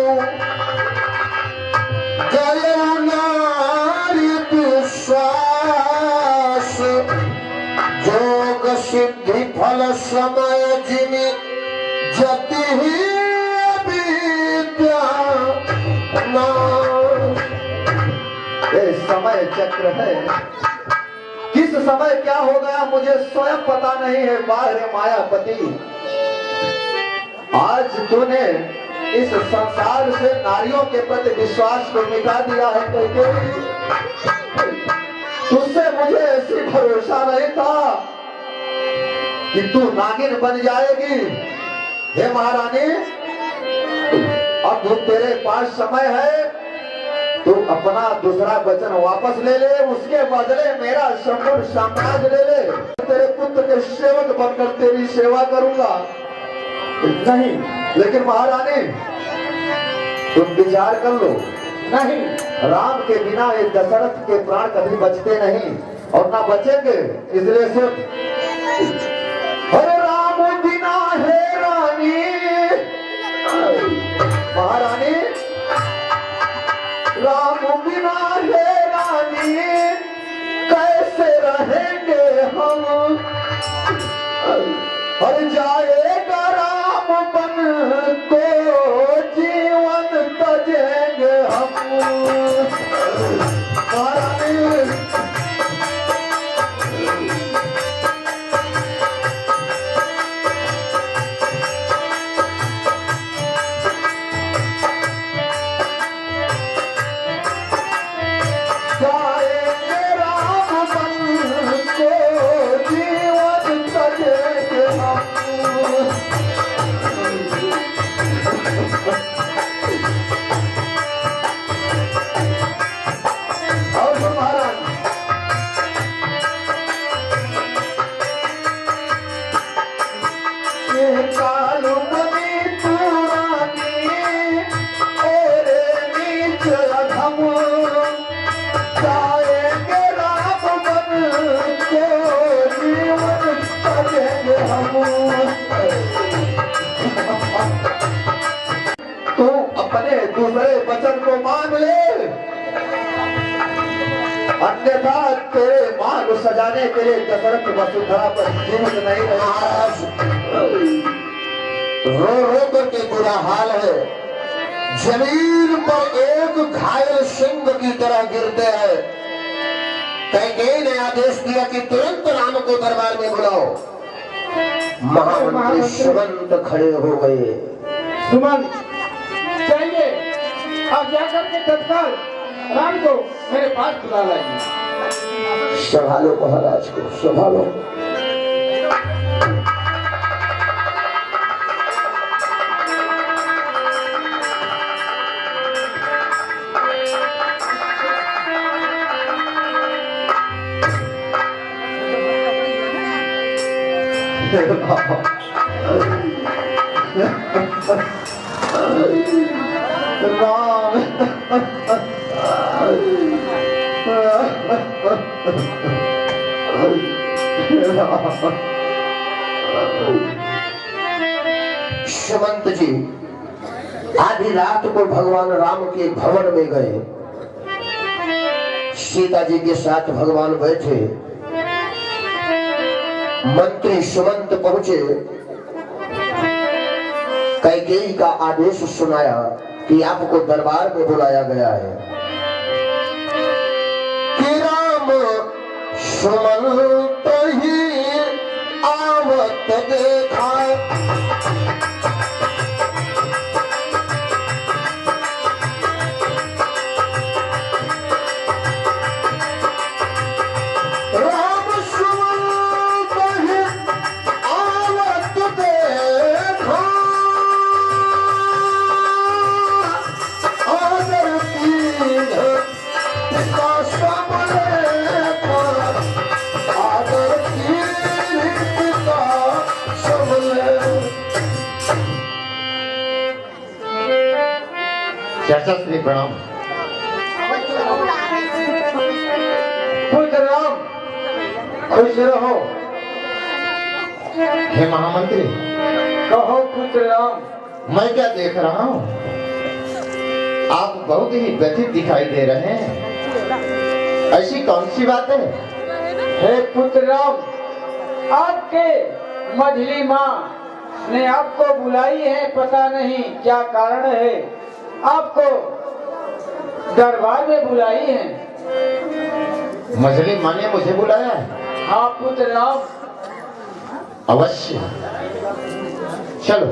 A: गयो नारी विश्वास जोग सिद्धि फल समय जिनि जति ही विद्या
B: ये समय चक्र है, किस समय क्या हो गया मुझे स्वयं पता नहीं है। बाहर मायापति, आज तूने इस संसार से नारियों के प्रति विश्वास को मिटा दिया है करके, तुझसे मुझे ऐसी भरोसा नहीं था कि तू नागिन बन जाएगी। हे महारानी, अब तेरे पास समय है, तू अपना दूसरा वचन वापस ले ले, उसके बदले मेरा संपूर्ण साम्राज्य ले ले। तेरे पुत्र के सेवक बनकर तेरी सेवा करूंगा।
C: नहीं,
B: लेकिन महारानी तुम विचार कर लो,
C: नहीं,
B: राम के बिना ये दशरथ के प्राण कभी बचते नहीं और ना बचेंगे। इसलिए सिर्फ अरे राम बिना है रानी, महारानी राम बिना है रानी, कैसे रहेंगे हम? हर जाएगा राम बन को जीवन तजेंगे हम। महारानी तू अपने दूसरे वचन को मान ले, अन्यथा तेरे मां को सजाने के लिए दशरथ वसुंधरा पर जीवित नहीं रहा।
A: रो रो करके बुरा हाल है, जमीन पर एक घायल सिंह की तरह गिरते हैं। कैकेयी ने आदेश दिया कि तुरंत राम को दरबार में बुलाओ। महामंत्री सुमंत खड़े हो गए।
C: सुमंत चाहिए, अब जाकर के तत्काल राम को मेरे पास बुला लाइए।
A: संभालो महाराज को, संभालो।
B: राम
A: सुमंत जी आधी रात को भगवान राम के भवन में गए। सीता जी के साथ भगवान बैठे। मंत्री सुमंत पहुंचे, कैकेयी का आदेश सुनाया कि आपको दरबार में बुलाया गया है। कि राम सुमंत ही आवत देखा,
D: चाचा श्री प्रणाम।
C: खुश रहो, खुश रहो।
D: हे महामंत्री,
C: कहो खुश रहो।
D: मैं क्या देख रहा हूँ, आप बहुत ही व्यथित दिखाई दे रहे हैं। ऐसी कौन सी बात है?
C: हे पुत्र राम, आपके मझली माँ ने आपको बुलाई है, पता नहीं क्या कारण है। आपको दरबार में बुलाई है।
D: मजली माँ ने मुझे बुलाया है?
C: हाँ पुत्र राम।
D: अवश्य, चलो।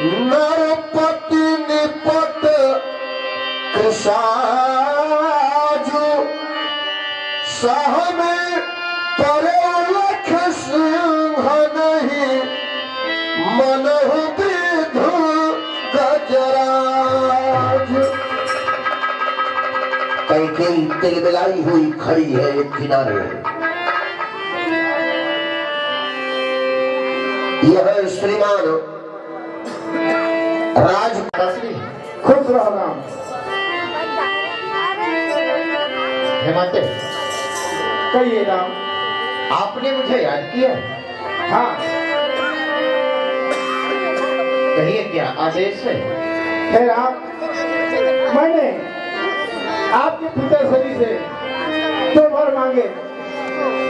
A: नरपति निपट कृषाजु सहन परे लख सिंह नहीं, मनहु विधु गजराज। कैकेयी तिलमिलाई हुई खड़ी है एक किनारे। यह श्रीमान राज
C: खुश रहो राम।
D: हेमंत,
C: कहिए राम।
D: आपने मुझे याद किया?
C: हाँ।
D: कहिए क्या आदेश है?
C: हे राम, मैंने आपके पिताश्री से 2 वर मांगे,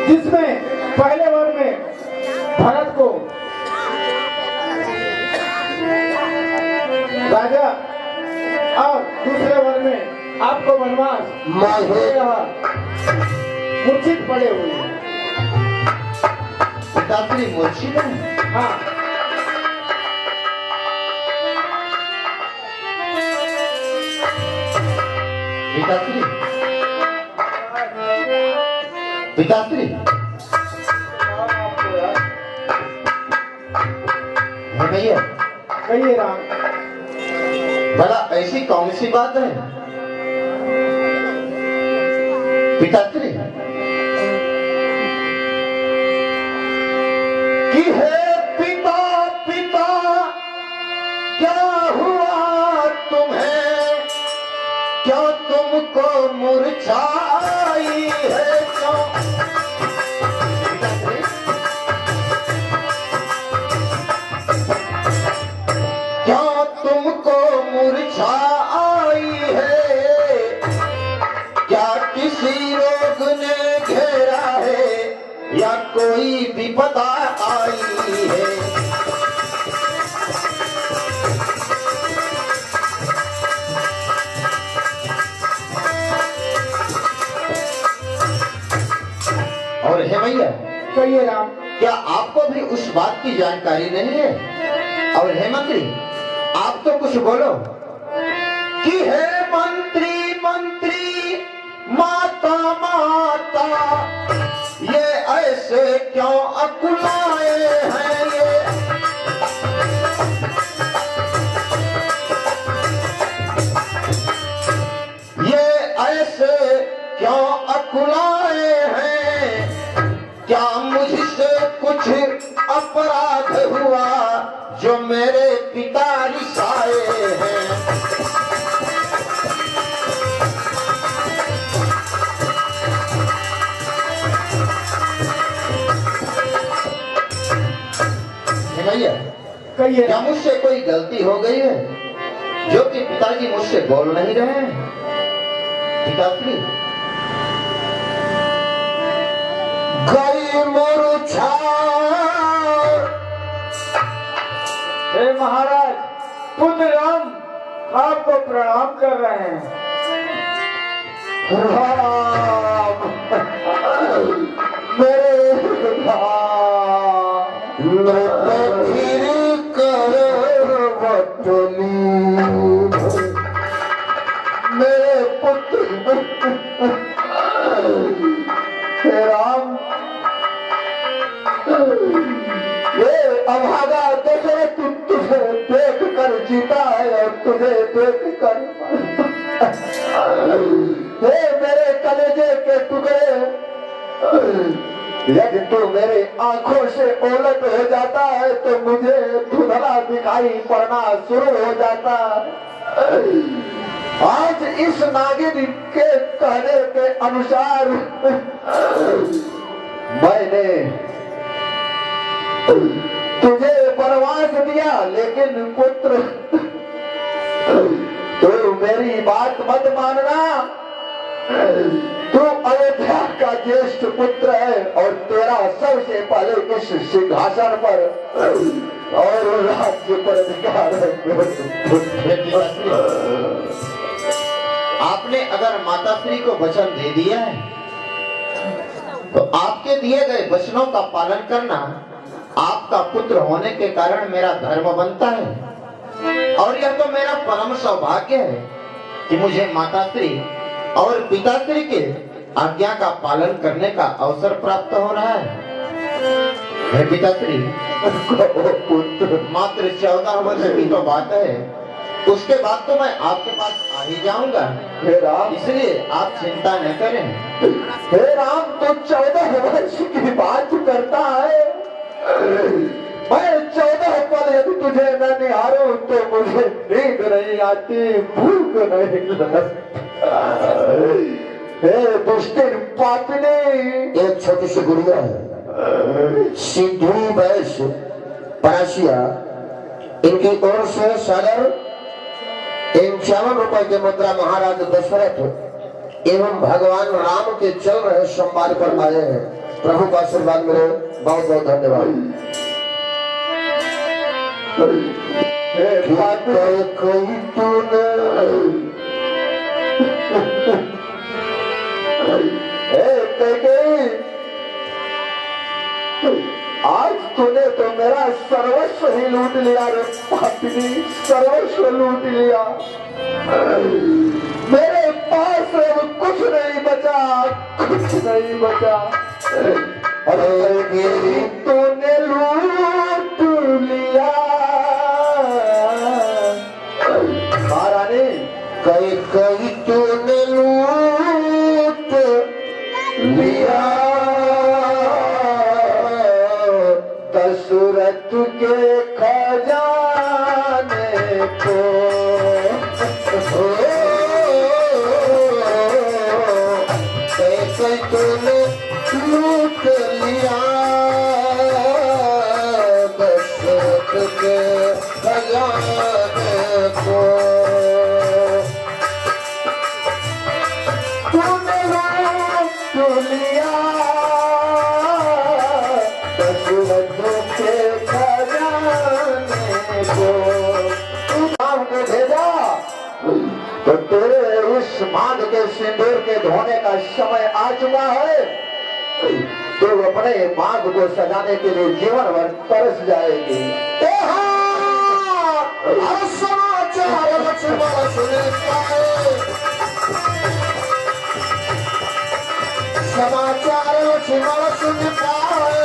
C: जिसमें पहले वर में भरत को राजा और दूसरे वर में आपको वनवास मूर्छित पड़े हुए।
D: पिताश्री मूर्छित है?
C: हाँ।
D: पिताश्री, पिताश्री, है भैया?
C: कहिए राम।
D: भला ऐसी कौन सी बात है? पिताश्री,
A: कि हे पिता पिता क्या हुआ तुम्हें, क्या तुमको मुरझाई है क्यों? क्या तुमको मुरझाई है, क्या किसी रोग ने घेरा है, या कोई विपदा आई है?
D: और है भैया?
C: कहिए राम।
D: क्या आपको भी उस बात की जानकारी नहीं है? और है मंत्री, आप तो कुछ बोलो।
A: कि हे मंत्री मंत्री माता माता, ये ऐसे क्यों अकुलाए हैं ये?
D: जो मेरे पिता रिसाए हैं। भैया
C: कहिए
D: क्या मुझसे कोई गलती हो गई है जो कि पिताजी मुझसे बोल नहीं रहे हैं? पिताश्री
A: गई मुरझा।
C: हे महाराज, पुत्र राम आपको प्रणाम कर रहे हैं।
B: राम मेरे राम
A: फिर करो बटली।
B: मेरे पुत्र हे राम, ये अभागा दशरथ तुझे देख कर जीता है और तुझे देख कर हे मेरे कलेजे के टुकड़े, यदि तू मेरे आंखों से ओलट हो जाता है तो मुझे धुंधला दिखाई पड़ना शुरू हो जाता। आज इस नागिन के कहने के अनुसार मैंने तुझे वनवास दिया, लेकिन पुत्र तू मेरी बात मत मानना। तू अयोध्या का ज्येष्ठ पुत्र है और तेरा सबसे पहले इस सिंहासन पर और राज्य पर अधिकार है।
D: आपने अगर माताश्री को वचन दे दिया है तो आपके दिए गए वचनों का पालन करना आपका पुत्र होने के कारण मेरा धर्म बनता है। और यह तो मेरा परम सौभाग्य है कि मुझे माताश्री और पिताश्री के आज्ञा का पालन करने का अवसर प्राप्त हो रहा है। हे पिताश्री, मात्र 14 वर्ष की तो बात है, उसके बाद तो मैं आपके पास आ ही जाऊंगा।
B: हे राम,
D: इसलिए आप चिंता न करें।
B: हे राम, तो 14 वर्ष की बात करता है। मैं 14 पल यदि तुझे न निहारूं तो मुझे नींद नहीं आती, भूख नहीं लगती। हे दुष्टिन पापिनी,
A: एक छोटी सी गुड़िया है सिद्धू बैश पराशिया, इनकी ओर से सागर 51 रुपए के मुद्रा महाराज दशरथ एवं भगवान राम के चल रहे संवाद पर आए हैं। प्रभु का आशीर्वाद मिले, बहुत बहुत धन्यवाद।
B: कोई तूने आज तूने तो मेरा सर्वस्व ही लूट लिया रे पापिनी, सर्वस्व लूट लिया। मेरे पास अब कुछ नहीं बचा, कुछ नहीं बचा। अरे तूने लूट लिया। महारानी,
A: कई कई तूने लूट लिया,
B: दशरथ के खजाने को।
A: कई कई तूने लूट लिया, दशरथ के खजाने को।
B: तूने लूट लिया दशरथ के खजाने को। तू राम को भेजा तो तेरे उस मांग के सिंदूर के धोने का समय आ चुका है। तो अपने मांग को सजाने के लिए जीवन भर तरस जाएगी।
A: समाचार लक्ष्मण सुन पाए, समाचार लक्ष्मण सुन पाए,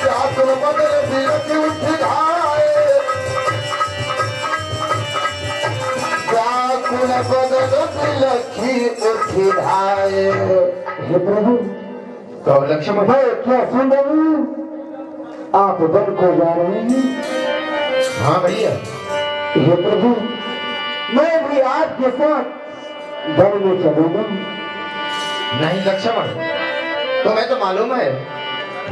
A: क्या तुम बदल बिरज उठ जाए, क्या कुल बदल बिलखी उठ जाए।
B: हे प्रभु,
D: तो लक्ष्मण
B: मैं क्या सुन रहा हूँ?
C: आप वन को जा रहे हैं।
D: हाँ भैया,
C: हे प्रभु, मैं भी आपके साथ वन में चलूंगा।
D: नहीं लक्ष्मण, तुम्हें तो मालूम है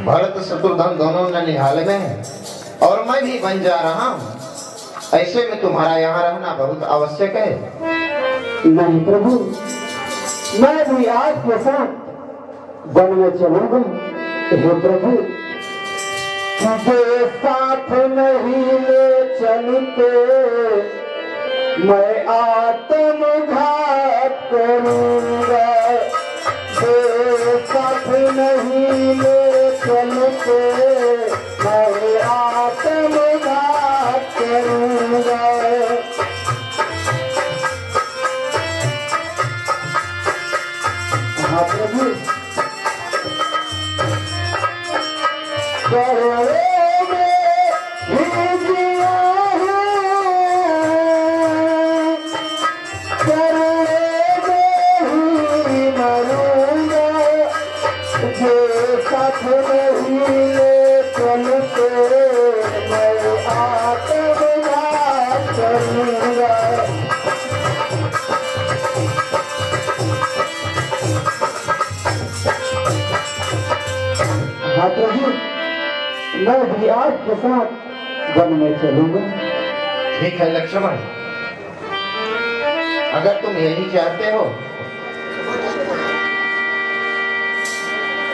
D: भरत शत्रुघ्न दोनों ननिहाल में है और मैं भी बन जा रहा हूँ। ऐसे में तुम्हारा यहाँ रहना बहुत आवश्यक है।
C: नहीं प्रभु, मैं भी आपके साथ वन में चलूंगा। हे प्रभु, तुझे साथ नहीं ले चलते मैं आत्मघात करूंगा। तुझे साथ नहीं ले चलते मैं आत्मघात करूंगा। हाँ प्रभु, साथ नहीं ले चलते मैं आत्मघात करूंगा। हाँ प्रभु, मैं भी आपके साथ वन में चलूंगा।
D: ठीक है लक्ष्मण, अगर तुम यही चाहते हो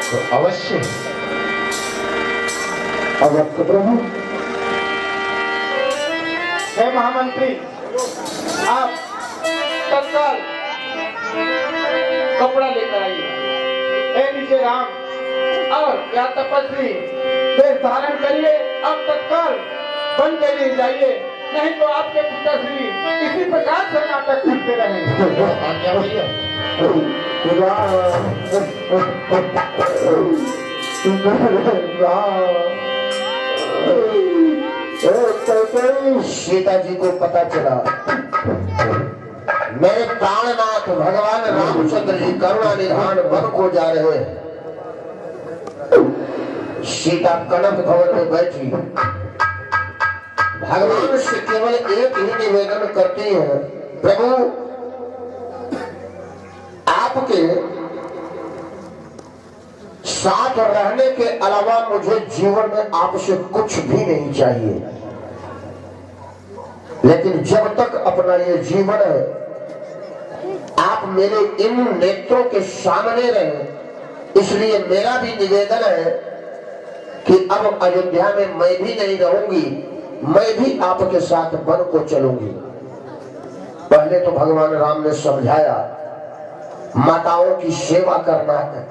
D: तो अवश्य
C: प्रभु। हे महामंत्री, आप तत्काल कपड़ा लेकर आइए। हे नीचे राम और या तपस्वी वेश धारण करिए। अब तत्काल वन के लिए जाइए, नहीं तो आपके पिताश्री इसी प्रकार से नाटक करते रहेंगे।
D: आज्ञा भैया।
A: सीता जी को पता चला मेरे प्राणनाथ भगवान रामचंद्र जी करुणा निधान वन को जा रहे हैं। सीता कनक भवन में बैठी भगवान से केवल एक ही निवेदन करती है, प्रभु आपके साथ रहने के अलावा मुझे जीवन में आपसे कुछ भी नहीं चाहिए। लेकिन जब तक अपना ये जीवन है आप मेरे इन नेत्रों के सामने रहे, इसलिए मेरा भी निवेदन है कि अब अयोध्या में मैं भी नहीं रहूंगी, मैं भी आपके साथ वन को चलूंगी। पहले तो भगवान राम ने समझाया माताओं की सेवा करना है,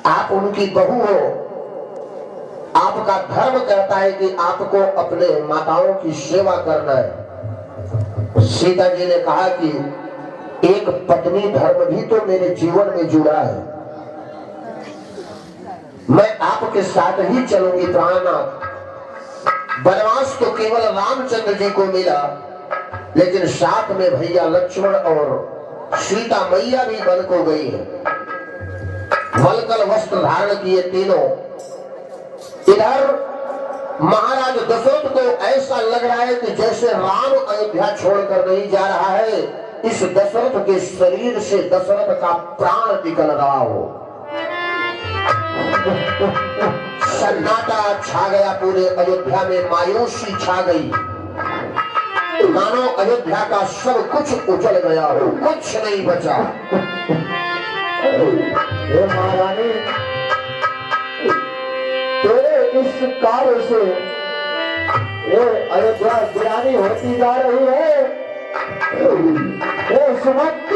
A: आप उनकी बहू हो, आपका धर्म कहता है कि आपको अपने माताओं की सेवा करना है। सीता जी ने कहा कि एक पत्नी धर्म भी तो मेरे जीवन में जुड़ा है, मैं आपके साथ ही चलूंगी प्राणनाथ। वनवास तो केवल रामचंद्र जी को मिला, लेकिन साथ में भैया लक्ष्मण और सीता मैया भी वन को गई है। वलकल वस्त्र धारण किए तीनों। इधर महाराज दशरथ को ऐसा लग रहा है कि जैसे राम अयोध्या छोड़कर नहीं जा रहा है, इस दशरथ के शरीर से दशरथ का प्राण निकल रहा हो। सन्नाटा छा गया पूरे अयोध्या में, मायूसी छा गई, मानो अयोध्या का सब कुछ उजड़ गया हो, कुछ नहीं बचा।
C: हे महारानी, तेरे इस कार्य से ये अयोध्या वीरानी होती जा रही है। हे सुमंत,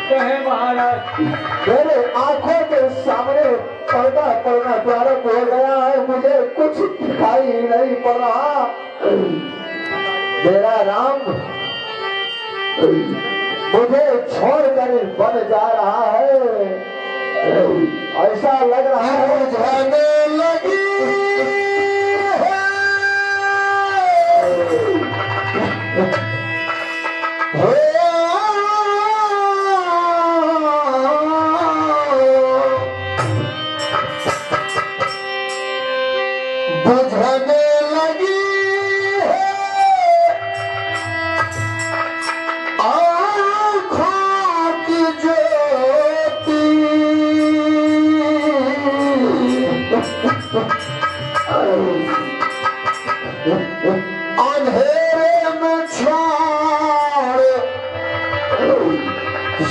C: कहे महाराज, मेरे आंखों के सामने पर्दा पड़ना प्रारंभ हो गया है, मुझे कुछ दिखाई नहीं पड़ रहा। मेरा राम मुझे छोड़कर बन जा रहा है, ऐसा लग रहा है।
A: जाने लगी बुझने लगी है आँखों की ज्योति, अंधेरे में छोड़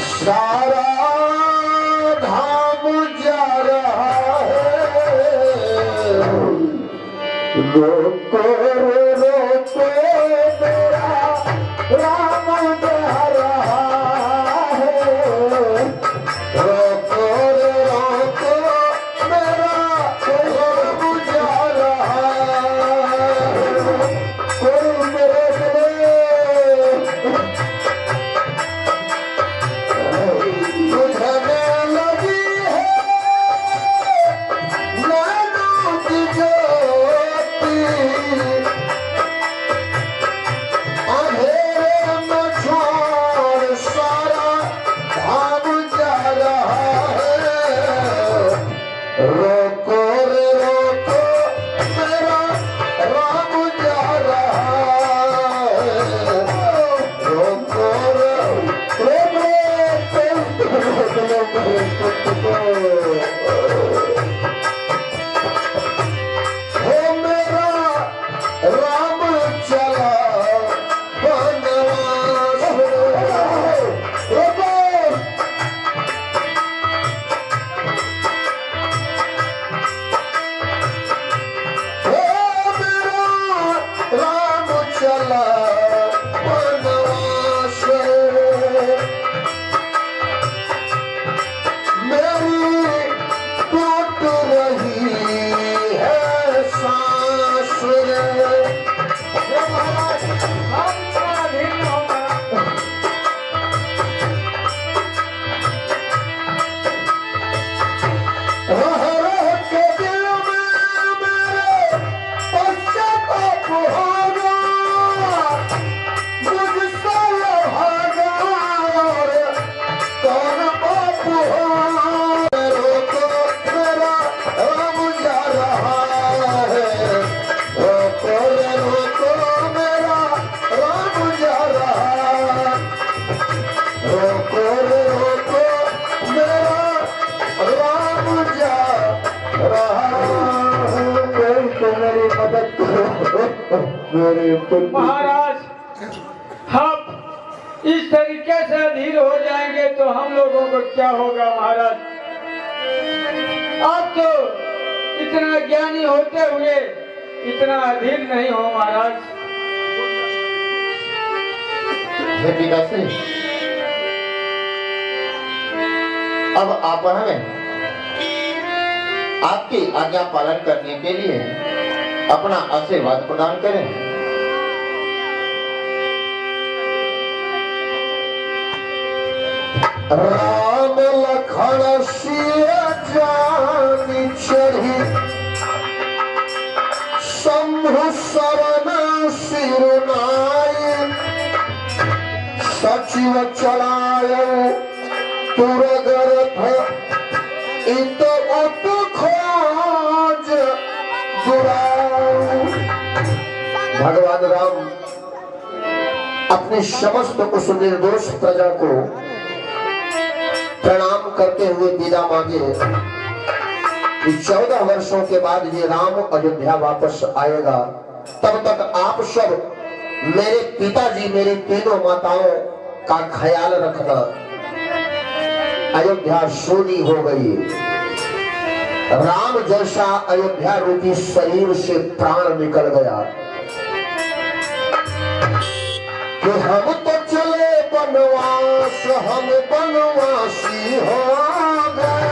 A: सारा धाम जा रहा है। रोको रोको मेरा राम जा रहा है। रोको रोको मेरा राम जा रहा है। कोई मेरे बुझने लगी है नैनों की ज्योति, अंधेरे में छोड़ सारा धाम जा रहा है। रोको रे रोको मेरा राम जा रहा है। रोको रे हो मेरा राम चला बनवास। राम चला बनवास, मेरी टूट रही है सांस रे। रह रह के दिल में मेरे पश्चाताप होगा, मुझसे भागा और कौन बाप होगा। रोको मेरा राम जा रहा है। रोको रे रोको मेरा राम जा रहा है। रोको रे रोको मेरा राम जा रहा है। कोई तो मेरी मदद करो मेरे पुत्र।
C: महाराज, हम इस तरीके से अधीर हो जाएंगे तो हम लोगों को क्या होगा महाराज? आप तो इतना ज्ञानी होते हुए इतना अधीर नहीं हो महाराज।
D: हे पिताश्री, अब आप हमें आपकी आज्ञा पालन करने के लिए अपना आशीर्वाद प्रदान करें।
A: राम लखन सिया जानी चढ़ी, शंभु शरण सिरुनाई, सचिव चलायो तुरगरथ इत उत खोज दुराऊ। भगवान राम अपने समस्त उस निर्दोष प्रजा को प्रणाम करते हुए विदा मांगे। 14 वर्षों के बाद ये राम अयोध्या वापस आएगा, तब तक आप सब मेरे पिताजी मेरी तीनों माताओं का ख्याल रखना। अयोध्या सोनी हो गई। राम जैसा अयोध्या रूपी शरीर से प्राण निकल गया कि हम तो चले बनवास, हम बनवासी हो गए।